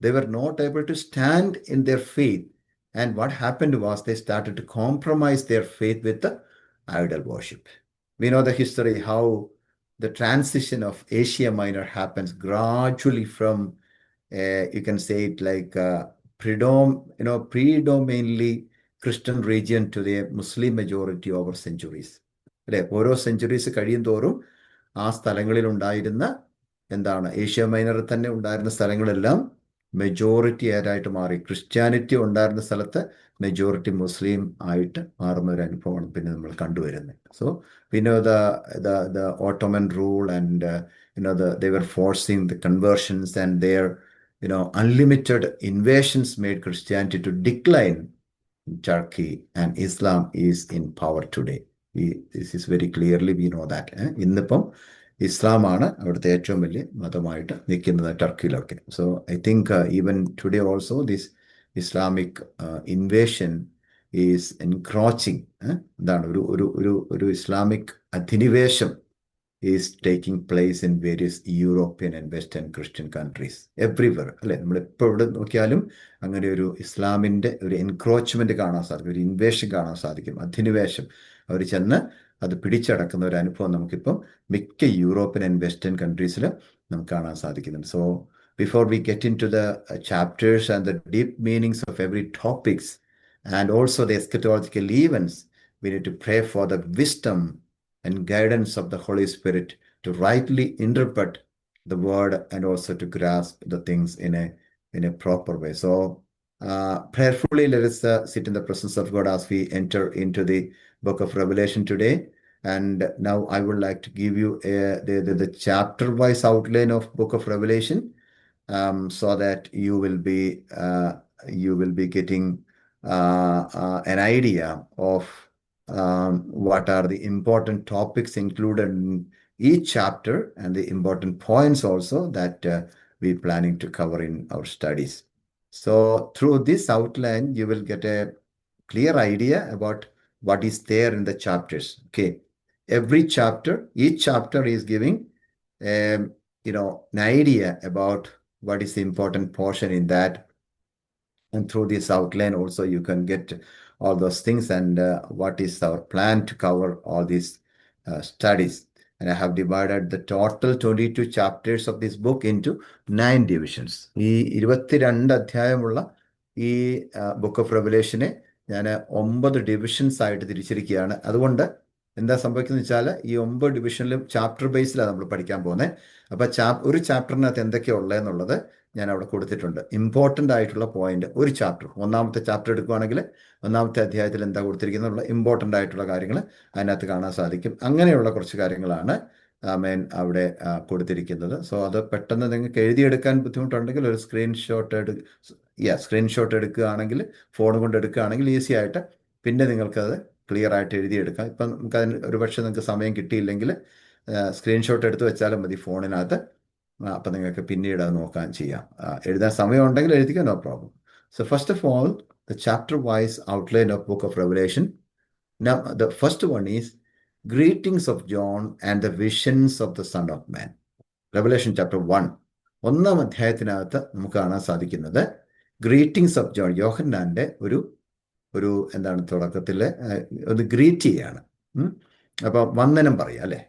they were not able to stand in their faith. And what happened was they started to compromise their faith with the idol worship. We know the history, how the transition of Asia Minor happens gradually from, you can say it like predominantly Christian region to the Muslim majority over centuries. അല്ലെ, ഓരോ centuries കഴിയും തോറും ആ സ്ഥലങ്ങളിൽ ഉണ്ടായിരുന്ന Asia മൈനറിൽ തന്നെ ഉണ്ടായിരുന്ന സ്ഥലങ്ങളെല്ലാം മെജോറിറ്റി ആയിട്ട് മാറി. ക്രിസ്ത്യാനിറ്റി ഉണ്ടായിരുന്ന സ്ഥലത്ത് മെജോറിറ്റി മുസ്ലിം ആയിട്ട് മാറുന്ന ഒരു അനുഭവമാണ് പിന്നെ നമ്മൾ കണ്ടുവരുന്നത്. സോ പിന്നെ the Ottoman rule and they were forcing the conversions, and their unlimited invasions made Christianity to decline in Turkey, and Islam is in power today. This is very clearly we know that. ഇന്നിപ്പം ഇസ്ലാമാണ് അവിടുത്തെ ഏറ്റവും വലിയ മതമായിട്ട് നിൽക്കുന്നത് ടർക്കിയിലൊക്കെ. So I think even today also this Islamic invasion is encroaching. എന്താണ് ഒരു ഇസ്ലാമിക് അധിനിവേശം is taking place in various European and western Christian countries everywhere. അല്ലെ, നമ്മളിപ്പോൾ എവിടെ നോക്കിയാലും അങ്ങനെ ഒരു ഇസ്ലാമിൻ്റെ ഒരു എൻക്രോച്ച്മെന്റ് കാണാൻ സാധിക്കും, ഒരു ഇൻവേഷൻ കാണാൻ സാധിക്കും, അധിനിവേശം. അവർ ചെന്ന് അത് പിടിച്ചടക്കുന്ന ഒരു അനുഭവം നമുക്കിപ്പം മിക്ക യൂറോപ്യൻ ആൻഡ് വെസ്റ്റേൺ കൺട്രീസിൽ നമുക്ക് കാണാൻ സാധിക്കുന്നുണ്ട്. So before we get in to the chapters and the deep meanings of every topics and also the eschatological events, we need to pray for the wisdom and guidance of the Holy Spirit to rightly interpret the word and also to grasp the things in a proper way. So prayerfully let us sit in the presence of God as we enter into the book of Revelation today. And now I would like to give you the chapter wise outline of book of Revelation, so that you will be getting an idea of what are the important topics included in each chapter and the important points also that we're planning to cover in our studies. So through this outline, you will get a clear idea about what is there in the chapters. Okay, each chapter is giving an idea about what is the important portion in that. And through this outline also you can get all those things and what is our plan to cover all these studies. And I have divided the total 22 chapters of this book into 9 divisions. ഈ 22 അധ്യായമുള്ള ഈ book of റെവലേഷനെ ഞാൻ 9 divisions ആയിട്ട് തിരിച്ചിരിക്കുകയാണ്. അതുകൊണ്ട് എന്താ സംഭവിക്കുന്നത് വെച്ചാൽ ഈ 9 ഡിവിഷനിലും chapter ബേസിലാണ് നമ്മൾ പഠിക്കാൻ പോകുന്നത്. അപ്പോൾ ഒരു ചാപ്റ്ററിനകത്ത് എന്തൊക്കെയാണ് ഉള്ളതെന്നുള്ളത് ഞാൻ അവിടെ കൊടുത്തിട്ടുണ്ട്. ഇമ്പോർട്ടൻ്റ് ആയിട്ടുള്ള പോയിന്റ് ഒരു ചാപ്റ്റർ, ഒന്നാമത്തെ ചാപ്റ്റർ എടുക്കുകയാണെങ്കിൽ ഒന്നാമത്തെ അധ്യായത്തിൽ എന്താ കൊടുത്തിരിക്കുന്നുള്ള ഇമ്പോർട്ടൻ്റ് ആയിട്ടുള്ള കാര്യങ്ങൾ അതിനകത്ത് കാണാൻ സാധിക്കും. അങ്ങനെയുള്ള കുറച്ച് കാര്യങ്ങളാണ് അവിടെ കൊടുത്തിരിക്കുന്നത്. സോ അത് പെട്ടെന്ന് നിങ്ങൾക്ക് എഴുതിയെടുക്കാൻ ബുദ്ധിമുട്ടുണ്ടെങ്കിൽ ഒരു സ്ക്രീൻഷോട്ട് എടുക്കുകയാണെങ്കിൽ, ഫോൺ കൊണ്ട് എടുക്കുകയാണെങ്കിൽ ഈസി ആയിട്ട് പിന്നെ നിങ്ങൾക്കത് ക്ലിയർ ആയിട്ട് എഴുതിയെടുക്കാം. ഇപ്പം നമുക്ക് അതിന് ഒരുപക്ഷെ നിങ്ങൾക്ക് സമയം കിട്ടിയില്ലെങ്കിൽ സ്ക്രീൻഷോട്ട് എടുത്ത് വെച്ചാലും മതി ഫോണിനകത്ത്. അപ്പം നിങ്ങൾക്ക് പിന്നീട് അത് നോക്കാൻ ചെയ്യാം. എഴുതാൻ സമയം ഉണ്ടെങ്കിൽ എഴുതിക്കാം, no problem. So first of all, the chapter-wise outline of Book of Revelation. Now, the first one is Greetings of John and the Visions of the Son of Man. Revelation chapter 1. ഒന്നാം അധ്യായത്തിനകത്ത് നമുക്ക് കാണാൻ സാധിക്കുന്നത് greetings of John, യോഹന്നാന്റെ ഒരു എന്താണ് തുടക്കത്തിൽ ഒന്ന് greet ചെയ്യാണ്. അപ്പോൾ വന്ദനം പറയാം അല്ലേ,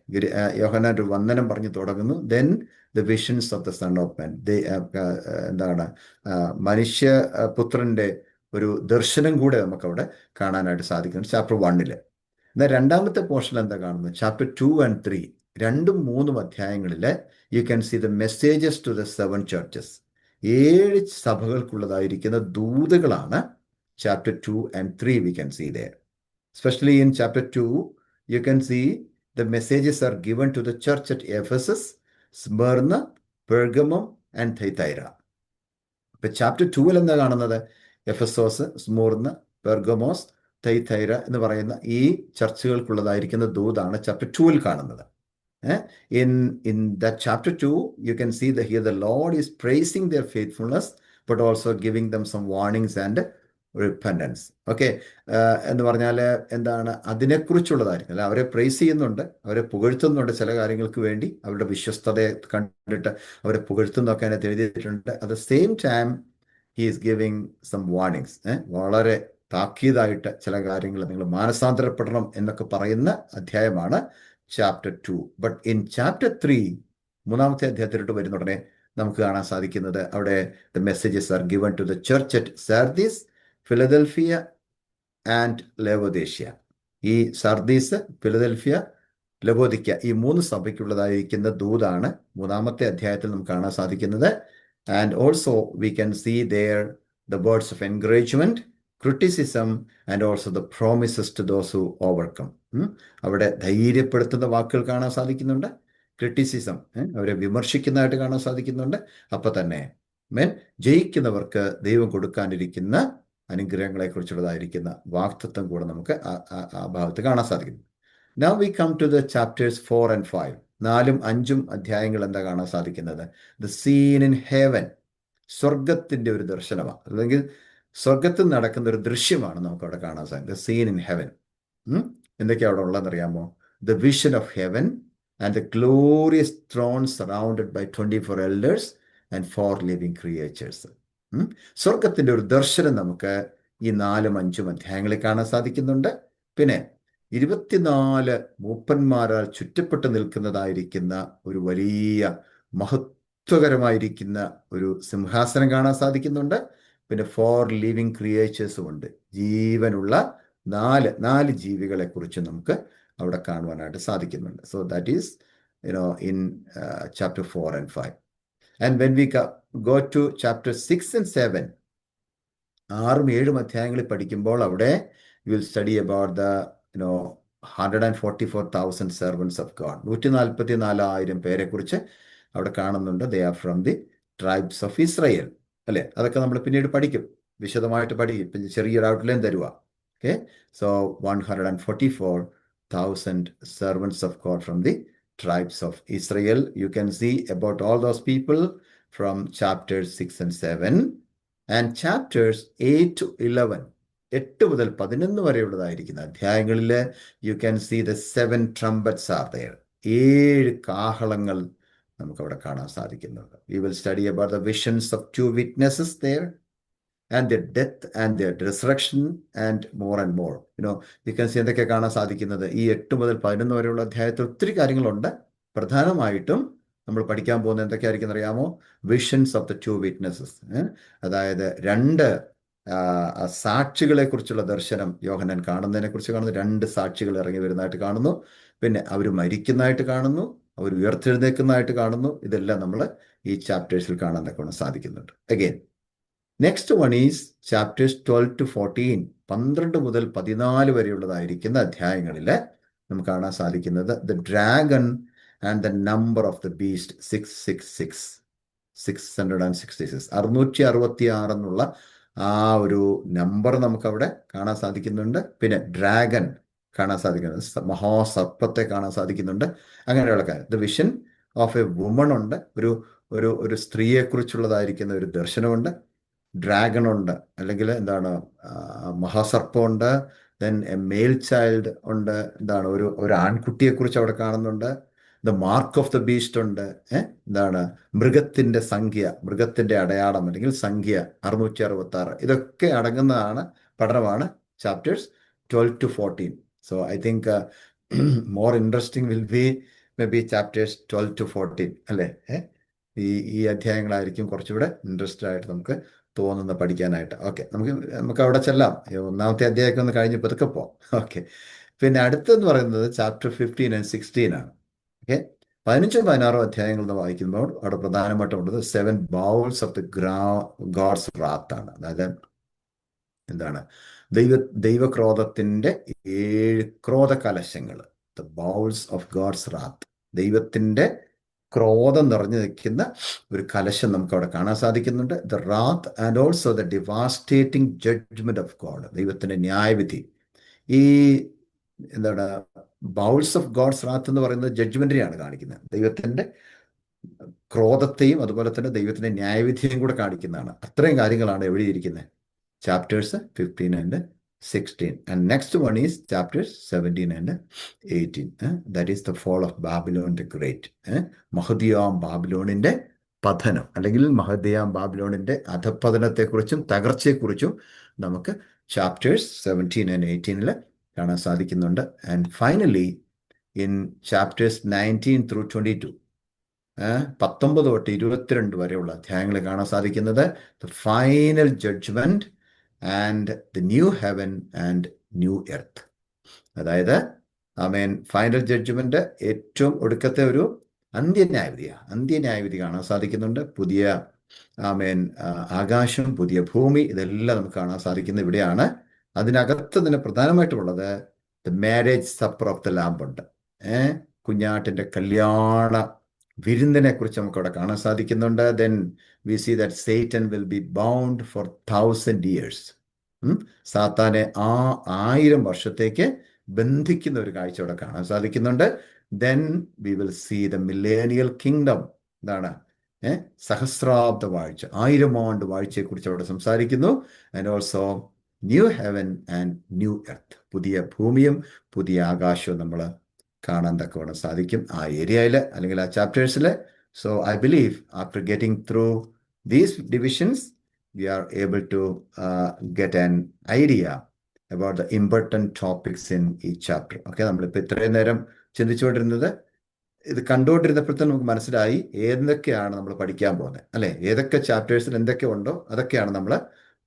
യോഹന്നാൻ ഒരു വന്ദനം പറഞ്ഞ് തുടങ്ങുന്നു. Then the visions of the son of മാൻ, എന്താണ് മനുഷ്യപുത്രന്റെ ഒരു ദർശനം കൂടെ നമുക്കവിടെ കാണാനായിട്ട് സാധിക്കുന്നു ചാപ്റ്റർ 1. എന്നാൽ രണ്ടാമത്തെ പോർഷൻ എന്താ കാണുന്നത്, ചാപ്റ്റർ 2 and 3, 2ഉം 3ഉം അധ്യായങ്ങളിൽ you can see the messages to the 7 churches. 7 സഭകൾക്കുള്ളതായിരിക്കുന്ന ദൂതുകളാണ് chapter 2 and 3 we can see there. Especially in chapter 2, you can see the messages are given to the church at Ephesus, Smyrna, Pergamum and Thyatira. ഇപ്പൊ chapter 2-ൽ എന്താ കാണുന്നത്? Ephesus, സ്മൂർന്ന്, Pergamos, തൈത്തൈര എന്ന് പറയുന്ന ഈ ചർച്ചുകൾക്കുള്ളതായിരിക്കുന്ന ദൂതാണ് chapter 2-ൽ കാണുന്നത്. In that chapter 2, you can see that here the Lord is praising their faithfulness, but also giving them some warnings and repentance. Okay, എന്ന് പറഞ്ഞാൽ എന്താണ്? അതിനെക്കുറിച്ചുള്ളതായിരിക്കും അല്ലെ. അവരെ പ്രൈസ് ചെയ്യുന്നുണ്ട്, അവരെ പുകഴ്ത്തുന്നുണ്ട് ചില കാര്യങ്ങൾക്ക് വേണ്ടി, അവരുടെ വിശ്വസ്തതയെ കണ്ടിട്ട് അവരെ പുകഴ്ത്തുന്നൊക്കെ അതിനകത്ത് എഴുതിയിട്ടുണ്ട്. At the same time he is giving some warnings. വളരെ താക്കീതായിട്ട് ചില കാര്യങ്ങൾ നിങ്ങൾ മാനസാന്തരപ്പെടണം എന്നൊക്കെ പറയുന്ന അധ്യായമാണ് ചാപ്റ്റർ 2. ബട്ട് ഇൻ ചാപ്റ്റർ 3, മൂന്നാമത്തെ അധ്യായത്തിലോട്ട് വരുന്ന ഉടനെ നമുക്ക് കാണാൻ സാധിക്കുന്നത് അവിടെ the messages are given to the church at Sardis, Philadelphia and Laodicea. ഈ സാർദീസ്, ഫിലദൽഫിയ, ലവോദിക്ക ഈ 3 സഭയ്ക്കുള്ളതായിരിക്കുന്ന ദൂതാണ് മൂന്നാമത്തെ അധ്യായത്തിൽ നമുക്ക് കാണാൻ സാധിക്കുന്നത്. And also we can see there the words of encouragement, criticism and also the promises to those who overcome. അവിടെ ധൈര്യപ്പെടുത്തുന്ന വാക്കുകൾ കാണാൻ സാധിക്കുന്നുണ്ട്, ക്രിറ്റിസിസം അവരെ വിമർശിക്കുന്നതായിട്ട് കാണാൻ സാധിക്കുന്നുണ്ട്. അപ്പൊ തന്നെ ജയിക്കുന്നവർക്ക് ദൈവം കൊടുക്കാനിരിക്കുന്ന അനുഗ്രഹങ്ങളെക്കുറിച്ചുള്ളതായിരിക്കുന്ന വാക്തത്വം കൂടെ നമുക്ക് ആ ഭാഗത്ത് കാണാൻ സാധിക്കുന്നു. Now we come to the chapters 4 and 5. 4ഉം 5ഉം അധ്യായങ്ങൾ എന്താ കാണാൻ സാധിക്കുന്നത്? The scene in heaven. സ്വർഗത്തിന്റെ ഒരു ദർശനമാണ്, അല്ലെങ്കിൽ സ്വർഗത്തിൽ നടക്കുന്ന ഒരു ദൃശ്യമാണ് നമുക്ക് അവിടെ കാണാൻ സാധിക്കുന്നത്. The scene in heaven. എന്തൊക്കെയാണ് അവിടെ ഉള്ളതെന്ന് അറിയാമോ? The vision of heaven and the glorious throne surrounded by 24 elders and 4 living creatures. സ്വർഗത്തിന്റെ ഒരു ദർശനം നമുക്ക് ഈ 4ഉം 5ഉം അധ്യായങ്ങളിൽ കാണാൻ സാധിക്കുന്നുണ്ട്. പിന്നെ 24 മൂപ്പന്മാരാൽ ചുറ്റപ്പെട്ട് നിൽക്കുന്നതായിരിക്കുന്ന ഒരു വലിയ മഹത്വകരമായിരിക്കുന്ന ഒരു സിംഹാസനം കാണാൻ സാധിക്കുന്നുണ്ട്. പിന്നെ 4 ലിവിങ് ക്രിയേച്ചേഴ്സും ഉണ്ട്. ജീവനുള്ള 4 ജീവികളെ കുറിച്ച് നമുക്ക് അവിടെ കാണുവാനായിട്ട് സാധിക്കുന്നുണ്ട്. So that is in chapter 4 and 5. And when we go to chapter 6 and 7, 6ഉം 7ഉം അധ്യായങ്ങളിൽ പഠിക്കുമ്പോൾ അവിടെ you will study about the 144,000 servants of God. 144,000 പേരെ കുറിച്ച് അവിടെ കാണുന്നുണ്ട്. They are from the tribes of Israel. അല്ലേ? അതൊക്കെ നമ്മൾ പിന്നീട് പഠിക്കും, വിശദമായിട്ട് പഠിക്കും. ഇപ്പം ചെറിയൊരു ഔട്ട്ലൈൻ തരുക. Okay, so 144,000 servants of God from the tribes of Israel. You can see about all those people from chapters 6 and 7, and chapters 8 to 11, 8 മുതൽ 11 വരെയുള്ളതായിരിക്കുന്ന അധ്യായങ്ങളിൽ you can see the 7 trumpets are there. 7 കാഹളങ്ങൾ നമുക്കവിടെ കാണാൻ സാധിക്കുന്നുണ്ട്. We will study about the visions of 2 witnesses there, and their death and their resurrection and more. You can see എന്തൊക്കെ കാണാൻ സാധിക്കുന്നത് ഈ 8 മുതൽ 11 വരെയുള്ള അധ്യായത്തിൽ ഒത്തിരി കാര്യങ്ങളുണ്ട്. പ്രധാനമായിട്ടും നമ്മൾ പഠിക്കാൻ പോകുന്നത് എന്തൊക്കെയായിരിക്കും അറിയാമോ? Visions of the 2 witnesses. അതായത് 2 സാക്ഷികളെ കുറിച്ചുള്ള ദർശനം യോഹന്നാൻ കാണുന്നതിനെ കുറിച്ച് കാണുന്നു. 2 സാക്ഷികൾ ഇറങ്ങി വരുന്നതായിട്ട് കാണുന്നു. പിന്നെ അവർ മരിക്കുന്നതായിട്ട് കാണുന്നു, അവർ ഉയർത്തെഴുന്നേക്കുന്നതായിട്ട് കാണുന്നു. ഇതെല്ലാം നമ്മൾ ഈ ചാപ്റ്റേഴ്സിൽ കാണാൻ സാധിക്കുന്നുണ്ട്. Again next one is chapters 12 to 14, 12 മുതൽ 14 വരെയുള്ളതായിരിക്കുന്ന അധ്യായങ്ങളിൽ നമുക്ക് കാണാൻ സാധിക്കുന്നത് the dragon and the number of the beast 666, 666, 666 എന്നുള്ള ആ ഒരു നമ്പർ നമുക്കവിടെ കാണാൻ സാധിക്കുന്നുണ്ട്. പിന്നെ ഡ്രാഗൺ കാണാൻ സാധിക്കുന്നുണ്ട്, മഹാസർപ്പത്തെ കാണാൻ സാധിക്കുന്നുണ്ട്. അങ്ങനെയുള്ള കാര്യം. The vision of A woman ഉണ്ട്, ഒരു സ്ത്രീയെക്കുറിച്ചുള്ളതായിരിക്കുന്ന ഒരു ദർശനമുണ്ട്. ഡ്രാഗൺ ഉണ്ട്, അല്ലെങ്കിൽ എന്താണ് മഹാസർപ്പമുണ്ട്. ദെൻ എ മെയിൽ ചൈൽഡ് ഉണ്ട്, എന്താണ് ഒരു ആൺകുട്ടിയെക്കുറിച്ച് അവിടെ കാണുന്നുണ്ട്. The mark of the beast ഉണ്ട്, എന്താണ് മൃഗത്തിൻ്റെ സംഖ്യ, മൃഗത്തിൻ്റെ അടയാളം അല്ലെങ്കിൽ സംഖ്യ 666. ഇതൊക്കെ അടങ്ങുന്നതാണ് പഠനമാണ് chapters 12 to 14. So I think more interesting will be may be chapters 12 to 14 അല്ലേ? ഈ അധ്യായങ്ങളായിരിക്കും കുറച്ചുകൂടെ ഇൻട്രസ്റ്റഡ് ആയിട്ട് നമുക്ക് തോന്നുന്ന പഠിക്കാനായിട്ട്. ഓക്കെ, നമുക്ക് അവിടെ ചെല്ലാം. 1ാമത്തെ അധ്യായമൊക്കെ ഒന്ന് കഴിഞ്ഞ് പതുക്കെ പോവാം. ഓക്കെ, പിന്നെ അടുത്തെന്ന് പറയുന്നത് ചാപ്റ്റർ 15 and 16 ആണ്. ഓക്കെ, 15ഉം 16ഉം അധ്യായങ്ങൾ എന്ന് വായിക്കുമ്പോൾ അവിടെ പ്രധാനമായിട്ടും ഉള്ളത് 7 ബൗൾസ് ഓഫ് ദ ഗോഡ്സ് റാത്ത് ആണ്. അതായത് എന്താണ് ദൈവക്രോധത്തിന്റെ 7 ക്രോധ കലശങ്ങൾ. ദ ബൗൾസ് ഓഫ് ഗോഡ്സ് റാത്ത്, ദൈവത്തിന്റെ ക്രോധം നിറഞ്ഞു നിൽക്കുന്ന ഒരു കലശം നമുക്ക് അവിടെ കാണാൻ സാധിക്കുന്നുണ്ട്. The wrath and also the devastating judgement of God, ദൈവത്തിന്റെ ന്യായവിധി. ഈ എന്താണ് ബൗൾസ് ഓഫ് ഗോഡ്സ് റാത്ത് എന്ന് പറയുന്നത് ജഡ്ജ്മെന്റിനെയാണ് കാണിക്കുന്നത്. ദൈവത്തിന്റെ ക്രോധത്തെയും അതുപോലെ തന്നെ ദൈവത്തിന്റെ ന്യായവിധിയും കൂടെ കാണിക്കുന്നതാണ്. അത്രയും കാര്യങ്ങളാണ് എഴുതിയിരിക്കുന്നത്. Chapters 15 and 16. And next one is chapters 17 and 18. That is the fall of Babylon the Great. മഹദിയാം ബാബിലോണിന്റെ പതനം, അല്ലെങ്കിൽ മഹദിയാം ബാബിലോണിന്റെ അധപ്പതനത്തെക്കുറിച്ചും തകർച്ചയെക്കുറിച്ചും നമുക്ക് ചാപ്റ്റേഴ്സ് 17 and 18 കാണാൻ സാധിക്കുന്നുണ്ട്. And finally in chapters 19 through 22, 19 തൊട്ട് 22 വരെയുള്ള അധ്യായങ്ങൾ കാണാൻ സാധിക്കുന്നത് the final judgement and the new heaven and new earth. അതായത് ഫൈനൽ ജഡ്ജ്മെന്റ് ഏറ്റവും ഒടുക്കത്തെ ഒരു അന്ത്യന്യായവിധി കാണാൻ സാധിക്കുന്നുണ്ട്. പുതിയ ആകാശം, പുതിയ ഭൂമി, ഇതെല്ലാം നമുക്ക് കാണാൻ സാധിക്കുന്നത് ഇവിടെയാണ്. അതിനകത്ത് തന്നെ പ്രധാനമായിട്ടുള്ളത് the marriage supper of the lamb ഉണ്ട്. കുഞ്ഞാട്ടിന്റെ കല്യാണ വിരുന്നിനെ കുറിച്ച് നമുക്ക് അവിടെ കാണാൻ സാധിക്കുന്നുണ്ട്. Then we see that Satan will be bound for 1000 years. സാത്താനെ 1000 വർഷത്തേക്ക് ബന്ധിക്കുന്ന ഒരു കാഴ്ച അവിടെ കാണാൻ സാധിക്കുന്നുണ്ട്. Then we will see the millennial kingdom. എന്താണ് സഹസ്രാബ്ദ വാഴ്ച, 1000 ആണ്ട് വാഴ്ചയെ കുറിച്ച് അവിടെ സംസാരിക്കുന്നു. And also new heaven and new earth, പുതിയ ഭൂമിയും പുതിയ ആകാശവും നമ്മൾ കാണാൻ തക്കവണ്ണം സാധിക്കും ആ ഏരിയയിൽ അല്ലെങ്കിൽ ആ ചാപ്റ്റേഴ്സിൽ. So I believe after getting through these divisions we are able to get an idea about the important topics in each chapter. Okay, നമ്മളിപ്പോൾ ഇത്രയും നേരം ചിന്തിച്ചുകൊണ്ടിരുന്നത്, ഇത് കണ്ടുകൊണ്ടിരുന്നപ്പോൾ തന്നെ നമുക്ക് മനസ്സിലായി ഏതൊക്കെയാണ് നമ്മൾ പഠിക്കാൻ പോകുന്നത്, അല്ലെ? ഏതൊക്കെ ചാപ്റ്റേഴ്സിൽ എന്തൊക്കെ ഉണ്ടോ അതൊക്കെയാണ് നമ്മൾ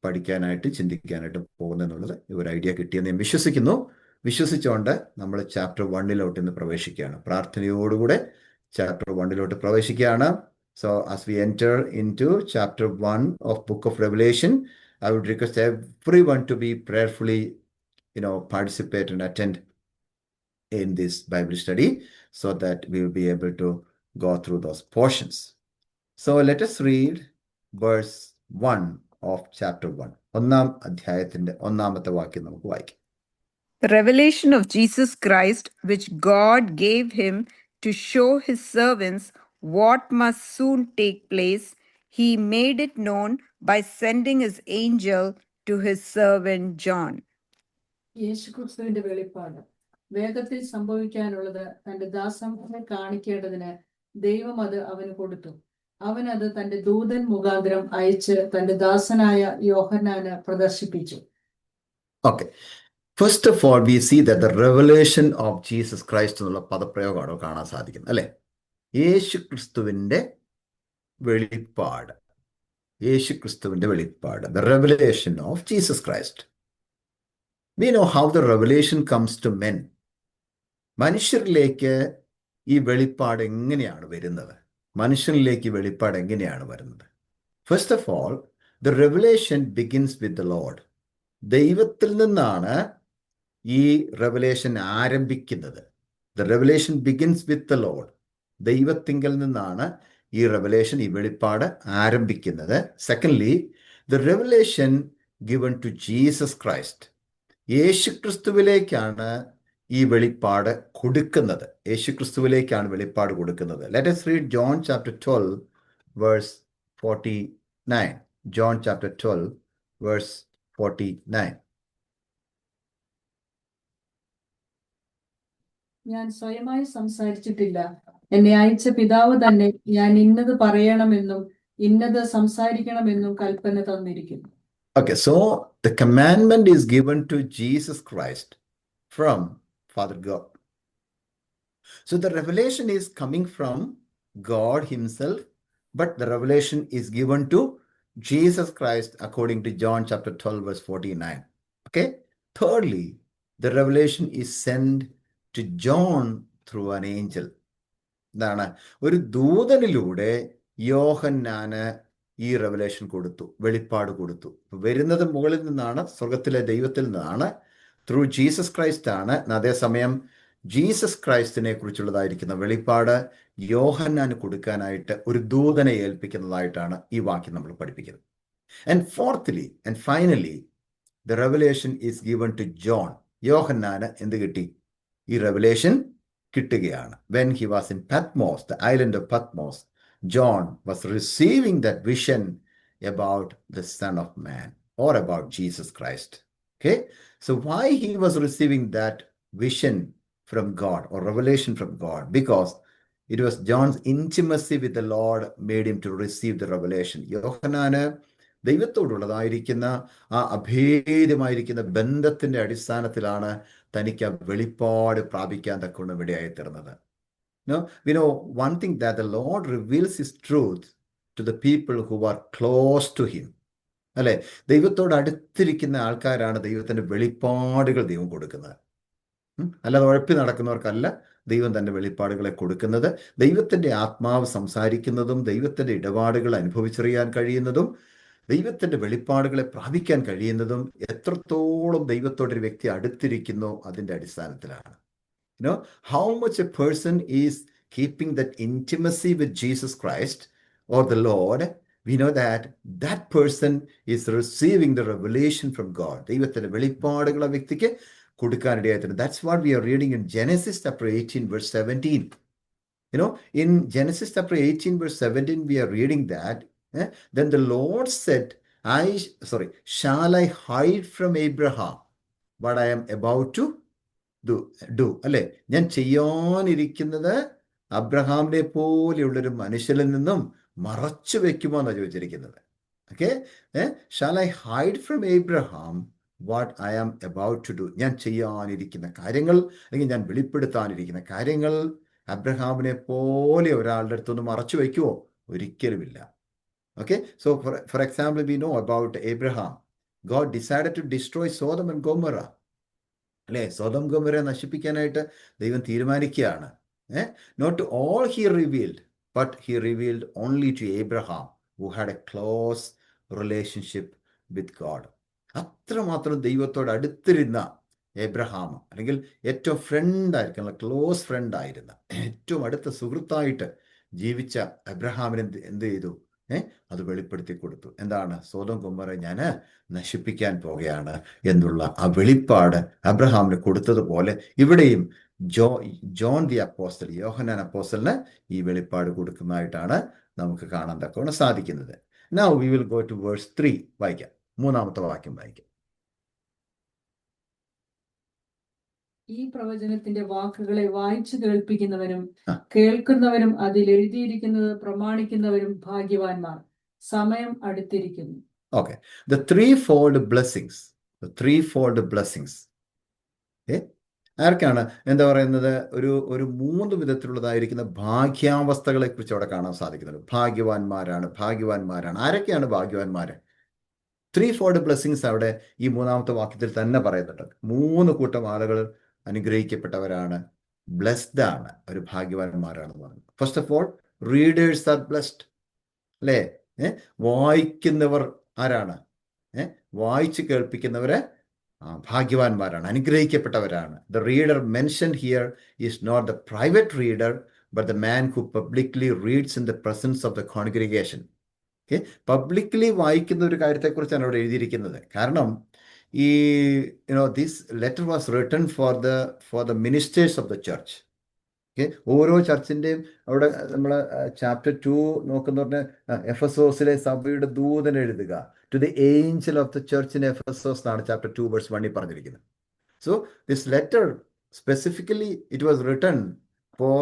പഠിക്കാനായിട്ട് ചിന്തിക്കാനായിട്ട് പോകുന്നത് എന്നുള്ളത് ഒരു ഐഡിയ കിട്ടിയെന്ന് ഞാൻ വിശ്വസിക്കുന്നു. വിശ്വസിച്ചുകൊണ്ട് നമ്മൾ ചാപ്റ്റർ 1 ഇന്ന് പ്രവേശിക്കുകയാണ്. പ്രാർത്ഥനയോടുകൂടെ ചാപ്റ്റർ 1 പ്രവേശിക്കുകയാണ്. So as we enter into chapter 1 of Book of Revelation, I would request everyone to be prayerfully, participate and attend in this Bible study so that we will be able to go through those portions. So let us read verse 1 of chapter 1. ഒന്നാം അധ്യായത്തിന്റെ ഒന്നാമത്തെ വാക്യം നമുക്ക് വായിക്കാം. The revelation of Jesus Christ, which God gave him to show his servants what must soon take place, he made it known by sending his angel to his servant John. യേശുക്രിസ്തുവിന്റെ വെളിപ്പാട് വേഗത്തിൽ സംഭവിക്കാനുള്ളത് തന്റെ ദാസനെ കാണിക്കേണ്ടതിന് ദൈവം അത് അവന് കൊടുത്തു. അവൻ അത് തന്റെ ദൂതൻ മുഖാന്തരം അയച്ച് തന്റെ ദാസനായ യോഹന്നാന് പ്രദർശിപ്പിച്ചു. Okay. First of all, we see that the revelation of Jesus Christ എന്നുള്ള പദപ്രയോഗമാണ് കാണാൻ സാധിക്കുന്നത്, അല്ലെ? യേശുക്രിസ്തുവിന്റെ വെളിപ്പാട്, the revelation of Jesus Christ. We know how the revelation comes to men. മനുഷ്യരിലേക്ക് ഈ വെളിപ്പാട് എങ്ങനെയാണ് വരുന്നത്? First of all, the revelation begins with the Lord. ദൈവത്തിൽ നിന്നാണ് ഈ റെവലേഷൻ ആരംഭിക്കുന്നത്. The revelation begins with the Lord. ദൈവത്തിങ്കൽ നിന്നാണ് ഈ റെവലേഷൻ, ഈ വെളിപ്പാട് ആരംഭിക്കുന്നത്. Secondly, the revelation given to Jesus Christ. യേശുക്രിസ്തുവിലേക്കാണ് ഈ വെളിപ്പാട് കൊടുക്കുന്നത്. Let us read John chapter 12 verse 49. John chapter 12 verse 49. ഞാൻ സ്വയമായി സംസാരിച്ചിട്ടില്ല, എന്നെ അയച്ച പിതാവ് തന്നെ ഞാൻ ഇന്നത് പറയണമെന്നും ഇന്നത് സംസാരിക്കണമെന്നും കൽപ്പന തന്നിരിക്കുന്നു. Okay, so the commandment is given to Jesus Christ from Father God. So the revelation is coming from God himself, but the revelation is given to Jesus Christ according to John chapter 12 verse 49. Okay? Thirdly, the revelation is sent to John through an angel. എന്താണ്? ഒരു ദൂതനിലൂടെ യോഹന്നാന് ഈ revelation കൊടുത്തു, വെളിപ്പാട് കൊടുത്തു. വരുന്നത് മുകളിൽ നിന്നാണ്, സ്വർഗത്തിലെ ദൈവത്തിൽ നിന്നാണ്, ത്രൂ ജീസസ് ക്രൈസ്റ്റ് ആണ്. അതേസമയം ജീസസ് ക്രൈസ്റ്റിനെ കുറിച്ചുള്ളതായിരിക്കുന്ന വെളിപ്പാട് യോഹന്നാന് കൊടുക്കാനായിട്ട് ഒരു ദൂതനെ ഏൽപ്പിക്കുന്നതായിട്ടാണ് ഈ വാക്യം നമ്മൾ പഠിപ്പിക്കുന്നത്. And fourthly and finally the revelation is given to John. യോഹന്നാന് എന്ത് കിട്ടി? ഈ റെവലേഷൻ കിട്ടുകയാണ്. When he was in Patmos, the island of Patmos, John was receiving that vision about the Son of Man or about Jesus Christ. Okay, so why he was receiving that vision from God or revelation from God? Because it was John's intimacy with the Lord made him to receive the revelation. യോഹന്നാന് ദൈവത്തോടുള്ളതായിരിക്കുന്ന ആ അഭേദ്യമായിരിക്കുന്ന ബന്ധത്തിന്റെ അടിസ്ഥാനത്തിലാണ് തനിക്ക് ആ വെളിപ്പാട് പ്രാപിക്കാൻ തക്കവണ്ണം ഇടയായി തീർന്നത്. We know one thing, that the Lord reveals his truth to the people who are close to him. അല്ലെ, ദൈവത്തോട് അടുത്തിരിക്കുന്ന ആൾക്കാരാണ് ദൈവത്തിന്റെ വെളിപ്പാടുകൾ ദൈവം കൊടുക്കുന്നത്. അല്ലാതെ ഉഴപ്പി നടക്കുന്നവർക്കല്ല ദൈവം തന്റെ വെളിപ്പാടുകളെ കൊടുക്കുന്നത്. ദൈവത്തിന്റെ ആത്മാവ് സംസാരിക്കുന്നതും ദൈവത്തിന്റെ ഇടപാടുകൾ അനുഭവിച്ചറിയാൻ കഴിയുന്നതും ദൈവത്തിന്റെ വെളിപ്പാടുകളെ പ്രാപിക്കാൻ കഴിയുന്നതും എത്രത്തോളം ദൈവത്തോടൊരു വ്യക്തി അടുത്തിരിക്കുന്നു അതിന്റെ അടിസ്ഥാനത്തിലാണ്. How much a person is keeping that intimacy with Jesus Christ or the Lord, we know that that person is receiving the revelation from God. ദൈവത്തിന്റെ വെളിപ്പാടുകൾ ആ വ്യക്തിക്ക് കൊടുക്കാനിടയായിട്ടുണ്ട്. That's what we are reading in Genesis chapter 18 verse 17. In Genesis chapter 18 verse 17 we are reading that then the Lord said, shall I hide from Abraham what I am about to do? അല്ലെ, ഞാൻ ചെയ്യാനിരിക്കുന്നത് അബ്രഹാമിനെ പോലെയുള്ളൊരു മനുഷ്യനിൽ നിന്നും മറച്ചു വെക്കുമോ എന്നാണ് ചോദിച്ചിരിക്കുന്നത്. Okay, shall I hide from Abraham what I am about to do? ഞാൻ ചെയ്യാനിരിക്കുന്ന കാര്യങ്ങൾ, അല്ലെങ്കിൽ ഞാൻ വെളിപ്പെടുത്താനിരിക്കുന്ന കാര്യങ്ങൾ അബ്രഹാമിനെ പോലെ ഒരാളുടെ അടുത്തൊന്ന് മറച്ചു വയ്ക്കുമോ? ഒരിക്കലുമില്ല. Okay, so for example, we know about Abraham. God decided to destroy Sodom and Gomorrah. അല്ലെ, സോദം ഗൊമോറ നശിപ്പിക്കാനായിട്ട് ദൈവം തീരുമാനിക്കുകയാണ്. Not to all he revealed, but he revealed only to Abraham, who had a close relationship with God. അത്രമാത്രം ദൈവത്തോട് അടുത്തിരുന്ന Abraham, അല്ലെങ്കിൽ ഏറ്റവും ഫ്രണ്ടായിരിക്കുന്ന, close friend ആയിരുന്ന, ഏറ്റവും അടുത്ത സുഹൃത്തായിട്ട് ജീവിച്ച എബ്രഹാമിന് എന്ത് ചെയ്തു? അത് വെളിപ്പെടുത്തി കൊടുത്തു. എന്താണ്? സോദം ഗൊമോറയെ ഞാൻ നശിപ്പിക്കാൻ പോകുകയാണ് എന്നുള്ള ആ വെളിപ്പാട് അബ്രഹാമിന് കൊടുത്തതുപോലെ ഇവിടെയും ജോൺ ദി അപ്പോസ്റ്റൽ, യോഹന്നാൻ അപ്പോസ്റ്റലിന് ഈ വെളിപ്പാട് കൊടുക്കുന്നതായിട്ടാണ് നമുക്ക് കാണാൻ തക്കവണ്ണം സാധിക്കുന്നത്. Now we will go to verse 3. വായിക്കാം, 3-ാമത്തെ വാക്യം വായിക്കാം. ഈ പ്രവചനത്തിന്റെ വാക്കുകളെ വായിച്ചു കേൾപ്പിക്കുന്നവരും കേൾക്കുന്നവരും അതിൽ എഴുതിയിരിക്കുന്നത് പ്രമാണിക്കുന്നവരും ഭാഗ്യവാന്മാർ. സമയം അടുത്തിരിക്കുന്നു. Okay, the threefold blessings, the threefold blessings. ആർക്കാണ് എന്താ പറയുന്നത്? ഒരു 3 വിധത്തിലുള്ളതായിരിക്കുന്ന ഭാഗ്യാവസ്ഥകളെ കുറിച്ച് അവിടെ കാണാൻ സാധിക്കുന്നുണ്ട്. ഭാഗ്യവാന്മാരാണ്. ആരൊക്കെയാണ് ഭാഗ്യവാന്മാര്? 3-fold blessings അവിടെ ഈ 3-ാമത്തെ വാക്യത്തിൽ തന്നെ പറയുന്നുണ്ട്. 3 കൂട്ടം ആളുകൾ അനുഗ്രഹിക്കപ്പെട്ടവരാണ്, ബ്ലെസ്ഡ് ആണ്, ഒരു ഭാഗ്യവാന്മാരാണെന്ന് പറഞ്ഞു. First of all, readers are blessed. അല്ലേ, വായിക്കുന്നവർ ആരാണ്? വായിച്ച് കേൾപ്പിക്കുന്നവരെ ഭാഗ്യവാന്മാരാണ്, അനുഗ്രഹിക്കപ്പെട്ടവരാണ്. The reader mentioned here is not the private reader, but the man who publicly reads in the presence of the congregation. Okay, publicly വായിക്കുന്ന ഒരു കാര്യത്തെക്കുറിച്ചാണ് അവിടെ എഴുതിയിരിക്കുന്നത്. കാരണം this letter was written for the ministers of the church. Okay, ഓരോ ചർച്ചിന്റെയും അവിടെ നമ്മൾ chapter 2 നോക്കുന്ന പറഞ്ഞാൽ എഫെസോസിലെ സഭയുടെ ദൂതൻ എഴുതുക, to the angel of the church in Ephesus എന്നാണ് ചാപ്റ്റർ 2 verse 1 പറഞ്ഞിരിക്കുന്നത്. So this letter specifically it was written for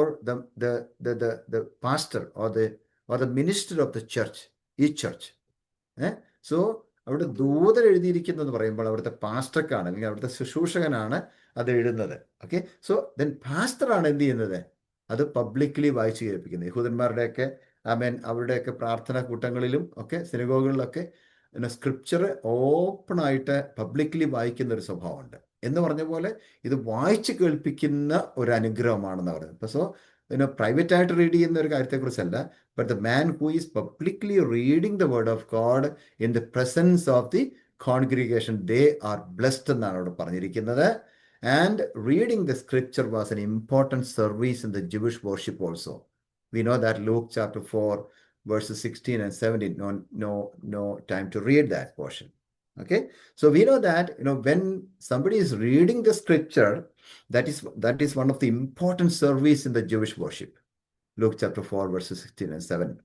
the pastor or the minister of the church, each church. So അവിടെ ദൂതൻ എഴുതിയിരിക്കുന്നത് പറയുമ്പോൾ അവിടുത്തെ പാസ്റ്റർക്കാണ്, അല്ലെങ്കിൽ അവിടുത്തെ ശുശ്രൂഷകനാണ് അത് എഴുതുന്നത്. ഓക്കെ, സോ ദെൻ പാസ്റ്ററാണ് എന്ത് ചെയ്യുന്നത്? അത് പബ്ലിക്കലി വായിച്ചു കേൾപ്പിക്കുന്നത്. യഹൂദന്മാരുടെയൊക്കെ അവരുടെയൊക്കെ പ്രാർത്ഥനാ കൂട്ടങ്ങളിലും ഒക്കെ സിനഗോഗുകളിലൊക്കെ സ്ക്രിപ്ചർ ഓപ്പണായിട്ട് പബ്ലിക്കലി വായിക്കുന്ന ഒരു സ്വഭാവമുണ്ട്. എന്ന് പറഞ്ഞ പോലെ ഇത് വായിച്ചു കേൾപ്പിക്കുന്ന ഒരു അനുഗ്രഹമാണെന്ന് പറയുന്നത്. സോ പ്രൈവറ്റ് ആയിട്ട് റീഡ് ചെയ്യുന്ന ഒരു കാര്യത്തെക്കുറിച്ചല്ല, but the man who is publicly reading the word of God in the presence of the congregation, they are blessed എന്നാണ് അവിടെ പറഞ്ഞിരിക്കുന്നത്. And reading the scripture was an important service in the Jewish worship also. We know that Luke chapter 4, verses 16 and 17. No time to read that portion. Okay, so we know that when somebody is reading the scripture, that is one of the important service in the Jewish worship. Luke chapter 4, verses 16 and 7.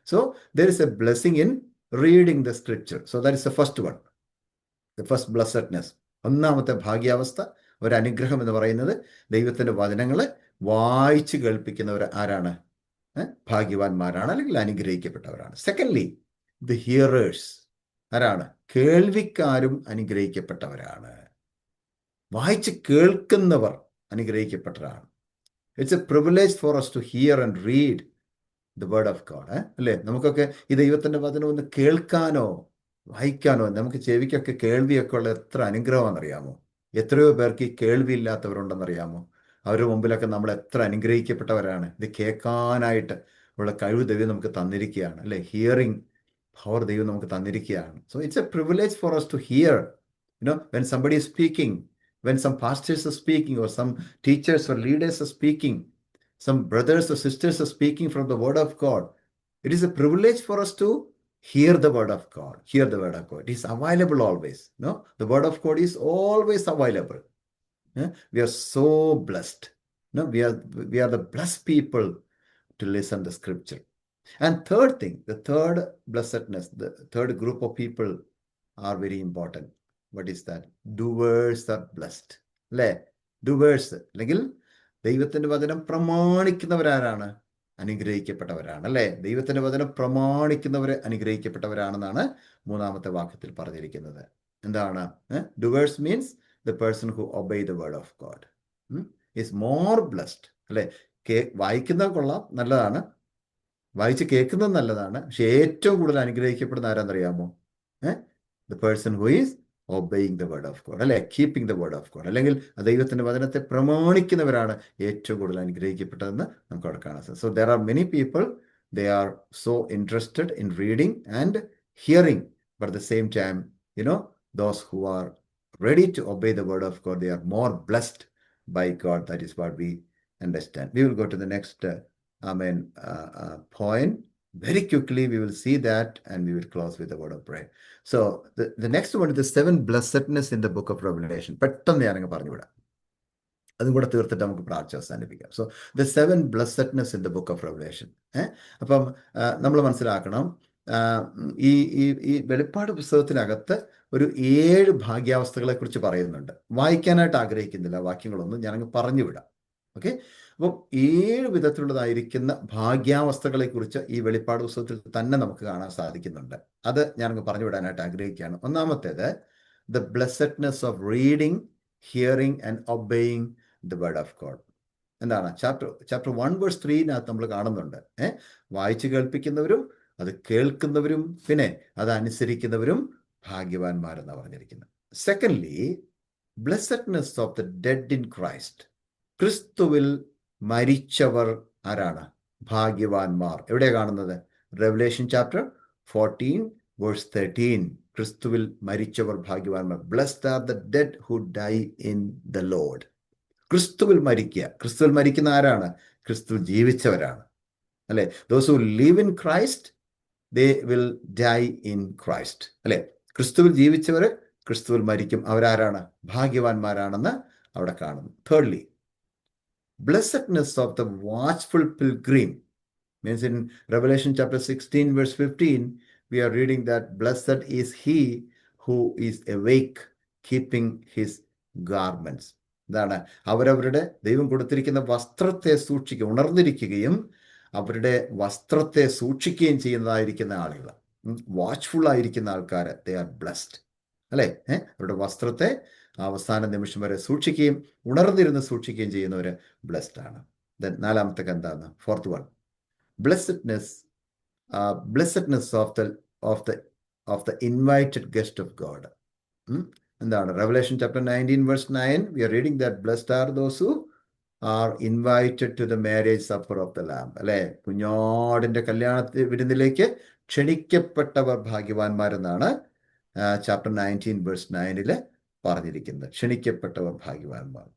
So there is a blessing in reading the scripture. So that is the first one, the first blessedness. ഒന്നാമത്തെ ഭാഗ്യാവസ്ഥ, ഒരു അനുഗ്രഹം എന്ന് പറയുന്നത് ദൈവത്തിന്റെ വചനങ്ങളെ വായിച്ച് കേൾപ്പിക്കുന്നവർ ആരാണ്? ഭാഗ്യവാന്മാരാണ്, അല്ലെങ്കിൽ അനുഗ്രഹിക്കപ്പെട്ടവരാണ്. സെക്കൻഡ്ലി, ദി ഹിയറേഴ്സ് ആരാണ്? കേൾവിക്കാരും അനുഗ്രഹിക്കപ്പെട്ടവരാണ്. വായിച്ച് കേൾക്കുന്നവർ അനുഗ്രഹിക്കപ്പെട്ടവരാണ്. It's a privilege for us to hear and read the word of God. അല്ലേ? നമുക്കൊക്കെ ഈ ദൈവത്തിന്റെ വചനം ഒന്ന് കേൾക്കാനോ വായിക്കാനോ, നമുക്ക് ചെവിക്കൊക്കെ കേൾവിയൊക്കെ ഉള്ള എത്ര അനുഗ്രഹമാണെന്നറിയാമോ? എത്രയോ പേർക്ക് ഈ കേൾവി ഇല്ലാത്തവരുണ്ടെന്നറിയാമോ? അവരുടെ മുമ്പിലൊക്കെ നമ്മൾ എത്ര അനുഗ്രഹിക്കപ്പെട്ടവരാണ്. ഇത് കേൾക്കാനായിട്ട് ഉള്ള കഴിവ് ദൈവം നമുക്ക് തന്നിരിക്കുകയാണ്, അല്ലേ? ഹിയറിംഗ് പവർ ദൈവം നമുക്ക് തന്നിരിക്കുകയാണ്. So it's a privilege for us to hear. When somebody is speaking, when some pastors are speaking, or some teachers or leaders are speaking, some brothers or sisters are speaking from the word of God, it is a privilege for us to hear the word of God. Hear the word of God. It is available always. The word of God is always available. We are so blessed. We are the blessed people to listen the scripture. And third thing, the third blessedness, the third group of people are very important. What is that? Doers are blessed. അല്ലേ? Doers, അല്ലെങ്കിൽ ദൈവത്തിന്റെ വചനം പ്രമാണിക്കുന്നവരാരാണ്? അനുഗ്രഹിക്കപ്പെട്ടവരാണ്, അല്ലേ? ദൈവത്തിന്റെ വചനം പ്രമാണിക്കുന്നവര് അനുഗ്രഹിക്കപ്പെട്ടവരാണെന്നാണ് മൂന്നാമത്തെ വാക്യത്തിൽ പറഞ്ഞിരിക്കുന്നത്. എന്താണ്? Doers means the person who obey the word of God is more blessed. അല്ലേ? വായിക്കുന്നത് കൊള്ളാം, നല്ലതാണ്, വായിച്ച് കേൾക്കുന്നത് നല്ലതാണ്, പക്ഷെ ഏറ്റവും കൂടുതൽ അനുഗ്രഹിക്കപ്പെടുന്ന ആരാന്നറിയാമോ? The person who is obeying the word of God, അല്ലെ? Keeping the word of God, അല്ലെങ്കിൽ ദൈവത്തിന്റെ വചനത്തെ പ്രമാണിക്കുന്നവരാണ് ഏറ്റവും കൂടുതൽ അനുഗ്രഹിക്കപ്പെട്ടതെന്ന് നമുക്ക് അവിടെ കാണാം. So there are many people, they are so interested in reading and hearing, but at the same time, those who are ready to obey the word of God, they are more blessed by God. That is what we understand. We will go to the next point. Very quickly, we will see that, and we will close with a word of prayer. So the next one is the 7 blessedness in the book of Revelation. പെട്ടെന്ന് ഞാനങ്ങ് പറഞ്ഞുവിടാം, അതും കൂടെ തീർത്തിട്ട് നമുക്ക് പ്രാർത്ഥിച്ച് അവസാനിപ്പിക്കാം. So the 7 blessedness in the book of Revelation. അപ്പം നമ്മൾ മനസ്സിലാക്കണം, ഈ വെളിപ്പാട് പുസ്തകത്തിനകത്ത് ഒരു 7 ഭാഗ്യാവസ്ഥകളെ കുറിച്ച് പറയുന്നുണ്ട്. വായിക്കാനായിട്ട് ആഗ്രഹിക്കുന്നില്ല വാക്യങ്ങളൊന്നും, ഞാനങ്ങ് പറഞ്ഞുവിടാം. ഓക്കെ, അപ്പം 7 വിധത്തിലുള്ളതായിരിക്കുന്ന ഭാഗ്യാവസ്ഥകളെ കുറിച്ച് ഈ വെളിപ്പാട് പുസ്തകത്തിൽ തന്നെ നമുക്ക് കാണാൻ സാധിക്കുന്നുണ്ട്. അത് ഞാനങ്ങ് പറഞ്ഞുവിടാനായിട്ട് ആഗ്രഹിക്കുകയാണ്. ഒന്നാമത്തേത്, the blessedness of reading, hearing and obeying the word of god. എന്താണ്? ചാപ്റ്റർ 1 verse 3 നമ്മൾ കാണുന്നുണ്ട്. വായിച്ചു കേൾപ്പിക്കുന്നവരും അത് കേൾക്കുന്നവരും പിന്നെ അത് അനുസരിക്കുന്നവരും ഭാഗ്യവാന്മാരെന്നാണ് പറഞ്ഞിരിക്കുന്നത്. Secondly, ബ്ലെസ്സഡ്നെസ് of the dead in Christ. ക്രിസ്തുവിൽ മരിച്ചവർ ആരാണ്? ഭാഗ്യവാന്മാർ. എവിടെ കാണുന്നത്? Revelation chapter 14 verse 13. ക്രിസ്തുവിൽ മരിച്ചവർ ഭാഗ്യവാന്മാർ. Blessed are the dead who dye in the Lord. ക്രിസ്തുവിൽ മരിക്കുക. ക്രിസ്തുവിൽ മരിക്കുന്ന ആരാണ്? ക്രിസ്തു ജീവിച്ചവരാണ്, അല്ലെ? Those who live in Christ, they will die in Christ, അല്ലെ? ക്രിസ്തുവിൽ ജീവിച്ചവർ ക്രിസ്തുവിൽ മരിക്കും. അവരാരാണ്? ഭാഗ്യവാന്മാരാണെന്ന് അവിടെ കാണുന്നു. Thirdly, blessedness of the watchful pilgrim means in Revelation chapter 16 verse 15 we are reading that blessed is he who is awake keeping his garments. എന്താണ്? അവരവരുടെ ദൈവം കൊടുത്തിരിക്കുന്ന വസ്ത്രത്തെ സൂക്ഷിക്കുക, ഉണർന്നിരിക്കുകയും അവരുടെ വസ്ത്രത്തെ സൂക്ഷിക്കുകയും ചെയ്യുന്നതായിരിക്കുന്ന ആളുകൾ, വാച്ച്ഫുൾ ആയിരിക്കുന്ന ആൾക്കാർ, ദേ ആർ ബ്ലെസ്ഡ്, അല്ലേ? അവരുടെ വസ്ത്രത്തെ അവസാന നിമിഷം വരെ സൂക്ഷിക്കുകയും ഉണർന്നിരുന്ന് സൂക്ഷിക്കുകയും ചെയ്യുന്നവർ ബ്ലെസ്ഡ് ആണ്. ദെൻ നാലാമത്തെ എന്താണ്? Fourth one, blessedness of the invited guest of god. എന്താണ്? Revelation chapter 19 verse 9 we are reading that blessed are those who are invited to the marriage supper of the lamb, അല്ലെ? കുഞ്ഞാടിന്റെ കല്യാണ വിരുന്നിലേക്ക് ക്ഷണിക്കപ്പെട്ടവർ ഭാഗ്യവാന്മാരെന്നാണ് chapter 19 verse 9 പറഞ്ഞിരിക്കുന്നത്. ക്ഷണിക്കപ്പെട്ടവർ ഭാഗ്യവാന്മാർ.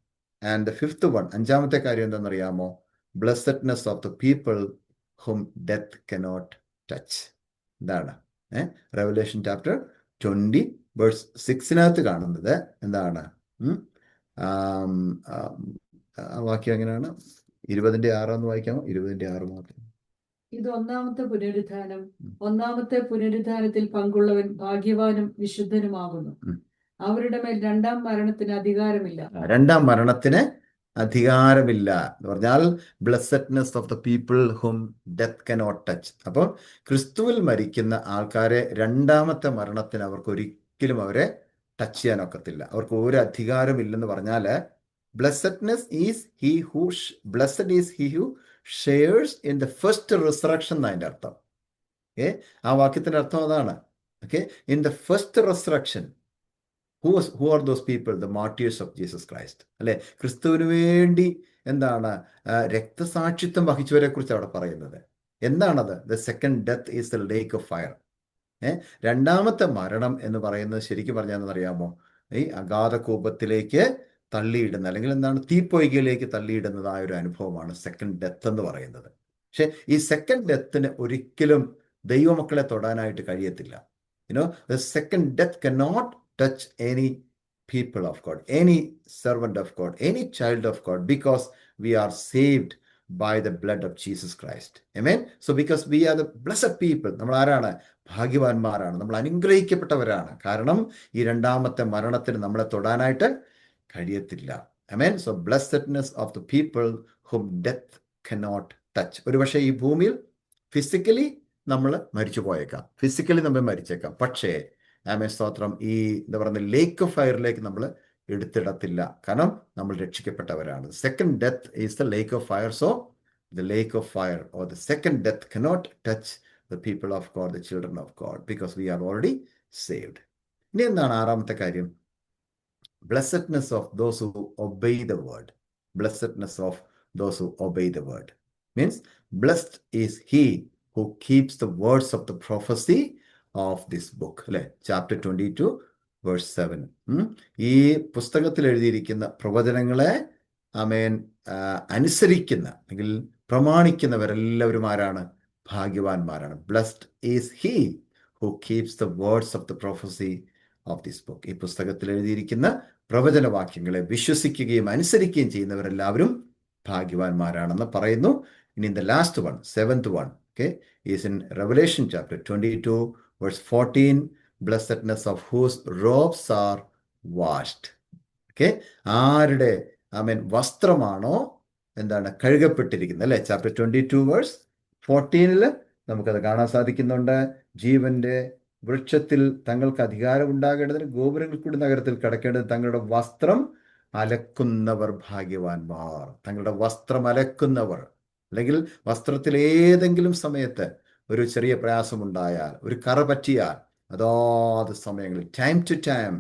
And the fifth one, അഞ്ചാമത്തെ കാര്യം എന്താണെന്നറിയാമോ? Blessedness of the people whom death cannot touch. എന്താണ്? Revelation chapter 20 verse 6 കാണുന്നത് എന്താണ്? വാക്യം എങ്ങനെയാണ്? 20:6 വായിക്കാമോ? 20:6 മാത്രം. ഇത് ഒന്നാമത്തെ പുനരുദ്ധാനം. ഒന്നാമത്തെ പുനരുദ്ധാനത്തിൽ പങ്കുള്ളവൻ ഭാഗ്യവാനും വിശുദ്ധനുമാകുന്നു. അവരുടെ മേൽ രണ്ടാം മരണത്തിന് അധികാരമില്ല. രണ്ടാം മരണത്തിന് അധികാരമില്ല എന്ന് പറഞ്ഞാൽ blessedness of the people whom death cannot touch. അപ്പോൾ ക്രിസ്തുവിൽ മരിക്കുന്ന ആൾക്കാരെ രണ്ടാമത്തെ മരണത്തിന് അവർക്ക് ഒരിക്കലും അവരെ ടച്ച് ചെയ്യാനൊക്കത്തില്ല. അവർക്ക് ഒരു അധികാരമില്ലെന്ന് പറഞ്ഞാൽ ബ്ലെസ്സഡ്നെസ് is he who blessed is he who shares in the first resurrection എന്നതിൻ്റെ അർത്ഥം. ആ വാക്യത്തിൻ്റെ അർത്ഥം അതാണ്. In the first resurrection who are those people? The martyrs of Jesus Christ. അല്ലെ, ക്രിസ്തുവിന് വേണ്ടി എന്താണ് രക്തസാക്ഷിത്വം വഹിച്ചവരെ കുറിച്ച് അവിടെ പറയുന്നത്. എന്താണത്? The second death is the lake of fire. രണ്ടാമത്തെ മരണം എന്ന് പറയുന്നത് ശരിക്കും പറഞ്ഞാൽ അറിയാമോ? ഈ അഗാധകൂപത്തിലേക്ക് തള്ളിയിടുന്ന, അല്ലെങ്കിൽ എന്താണ്, തീപ്പൊയ്കയിലേക്ക് തള്ളിയിടുന്നതായ ഒരു അനുഭവമാണ് സെക്കൻഡ് ഡെത്ത് എന്ന് പറയുന്നത്. പക്ഷെ ഈ സെക്കൻഡ് ഡെത്തിന് ഒരിക്കലും ദൈവമക്കളെ തൊടാനായിട്ട് കഴിയത്തില്ല. the second death cannot touch any people of God, any servant of God, any child of God, because we are saved by the blood of Jesus Christ. Amen. So because we are the blessed people, നമ്മൾ ആരാണ്? ഭാഗ്യവാന്മാരാണ്, നമ്മൾ അനുഗ്രഹിക്കപ്പെട്ടവരാണ്. കാരണം ഈ രണ്ടാമത്തെ മരണത്തിന് നമ്മളെ തൊടാനായിട്ട് കഴിയത്തില്ല. Amen. So blessedness of the people whom death cannot touch. ഒരുപക്ഷെ ഈ ഭൂമിയിൽ ഫിസിക്കലി നമ്മൾ മരിച്ചു പോയേക്കാം, ഫിസിക്കലി നമ്മൾ മരിച്ചേക്കാം. പക്ഷേ സ്തോത്രം, ഈ എന്താ പറയുന്നത്, ലേക്ക് ഓഫ് ഫയറിലേക്ക് നമ്മൾ എടുത്തിടത്തില്ല. കാരണം നമ്മൾ രക്ഷിക്കപ്പെട്ടവരാണ്. Second death is the lake of fire. So the lake of fire or the second death cannot touch the people of god, the children of god, because we are already saved. ഇനി എന്താണ് ആറാമത്തെ കാര്യം? Blessedness of those who obey the word. Blessedness of those who obey the word means blessed is he who keeps the words of the prophecy of this book. അല്ലെ, chapter 22 verse 7. ഈ പുസ്തകത്തിൽ എഴുതിയിരിക്കുന്ന പ്രവചനങ്ങളെ അനുസരിക്കുന്ന അല്ലെങ്കിൽ പ്രമാണിക്കുന്നവരെല്ലാവരും ആരാണ്? ഭാഗ്യവാന്മാരാണ്. Blessed is he who keeps the words of the prophecy of this book. ഈ പുസ്തകത്തിൽ എഴുതിയിരിക്കുന്ന പ്രവചനവാക്യങ്ങളെ വിശ്വസിക്കുകയും അനുസരിക്കുകയും ചെയ്യുന്നവരെല്ലാവരും ഭാഗ്യവാന്മാരാണെന്ന് പറയുന്നു. ഇനി the last one, seventh one, is in Revelation chapter 22 verse 14, blessedness of whose robes are washed. ആരുടെ വസ്ത്രമാണോ എന്താണ് കഴുകപ്പെട്ടിരിക്കുന്നത്, അല്ലെ? ചാപ്റ്റർ 22 വേഴ്സ് 14 നമുക്കത് കാണാൻ സാധിക്കുന്നുണ്ട്. ജീവന്റെ വൃക്ഷത്തിൽ തങ്ങൾക്ക് അധികാരം ഉണ്ടാകേണ്ടതിന് ഗോപുരങ്ങൾ കൂടി നഗരത്തിൽ കടക്കേണ്ടത് തങ്ങളുടെ വസ്ത്രം അലക്കുന്നവർ ഭാഗ്യവാന്മാർ. തങ്ങളുടെ വസ്ത്രം അലക്കുന്നവർ, അല്ലെങ്കിൽ വസ്ത്രത്തിൽ ഏതെങ്കിലും സമയത്ത് ഒരു ചെറിയ പ്രയാസമുണ്ടായാൽ, ഒരു കറ പറ്റിയാൽ, അതാത് സമയങ്ങളിൽ ടൈം ടു ടൈം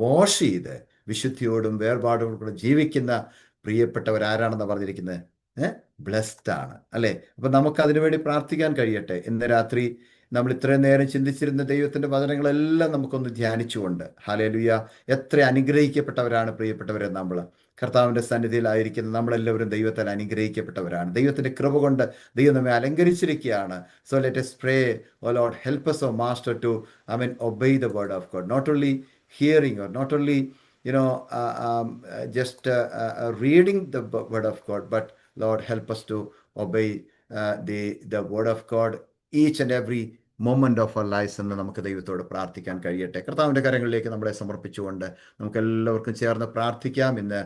വാഷ് ചെയ്ത് വിശുദ്ധിയോടും വേർപാടോടും കൂടെ ജീവിക്കുന്ന പ്രിയപ്പെട്ടവരാരാണെന്ന് പറഞ്ഞിരിക്കുന്നത്? ബ്ലെസ്ഡ് ആണ്, അല്ലേ? അപ്പം നമുക്ക് അതിനുവേണ്ടി പ്രാർത്ഥിക്കാൻ കഴിയട്ടെ. ഇന്ന് രാത്രി നമ്മൾ ഇത്രയും നേരം ചിന്തിച്ചിരുന്ന ദൈവത്തിൻ്റെ വചനങ്ങളെല്ലാം നമുക്കൊന്ന് ധ്യാനിച്ചുകൊണ്ട്, ഹല്ലേലൂയ, എത്ര അനുഗ്രഹിക്കപ്പെട്ടവരാണ് പ്രിയപ്പെട്ടവരെ. നമ്മൾ കർത്താവിൻ്റെ സന്നിധിയിലായിരിക്കുന്ന നമ്മളെല്ലാവരും ദൈവത്താൽ അനുഗ്രഹിക്കപ്പെട്ടവരാണ്. ദൈവത്തിൻ്റെ കൃപ കൊണ്ട് ദൈവം നമ്മെ അലങ്കരിച്ചിരിക്കുകയാണ്. So let us pray, oh Lord, help us, oh Master, to obey the word of God, not only hearing or not only just reading the word of God, but Lord, help us to obey the word of God each and every moment of our lives എന്ന് നമുക്ക് ദൈവത്തോട് പ്രാർത്ഥിക്കാൻ കഴിയട്ടെ. കർത്താവിൻ്റെ കരങ്ങളിലേക്ക് നമ്മളെ സമർപ്പിച്ചുകൊണ്ട് നമുക്ക് എല്ലാവർക്കും ചേർന്ന് പ്രാർത്ഥിക്കാം. ഇന്ന്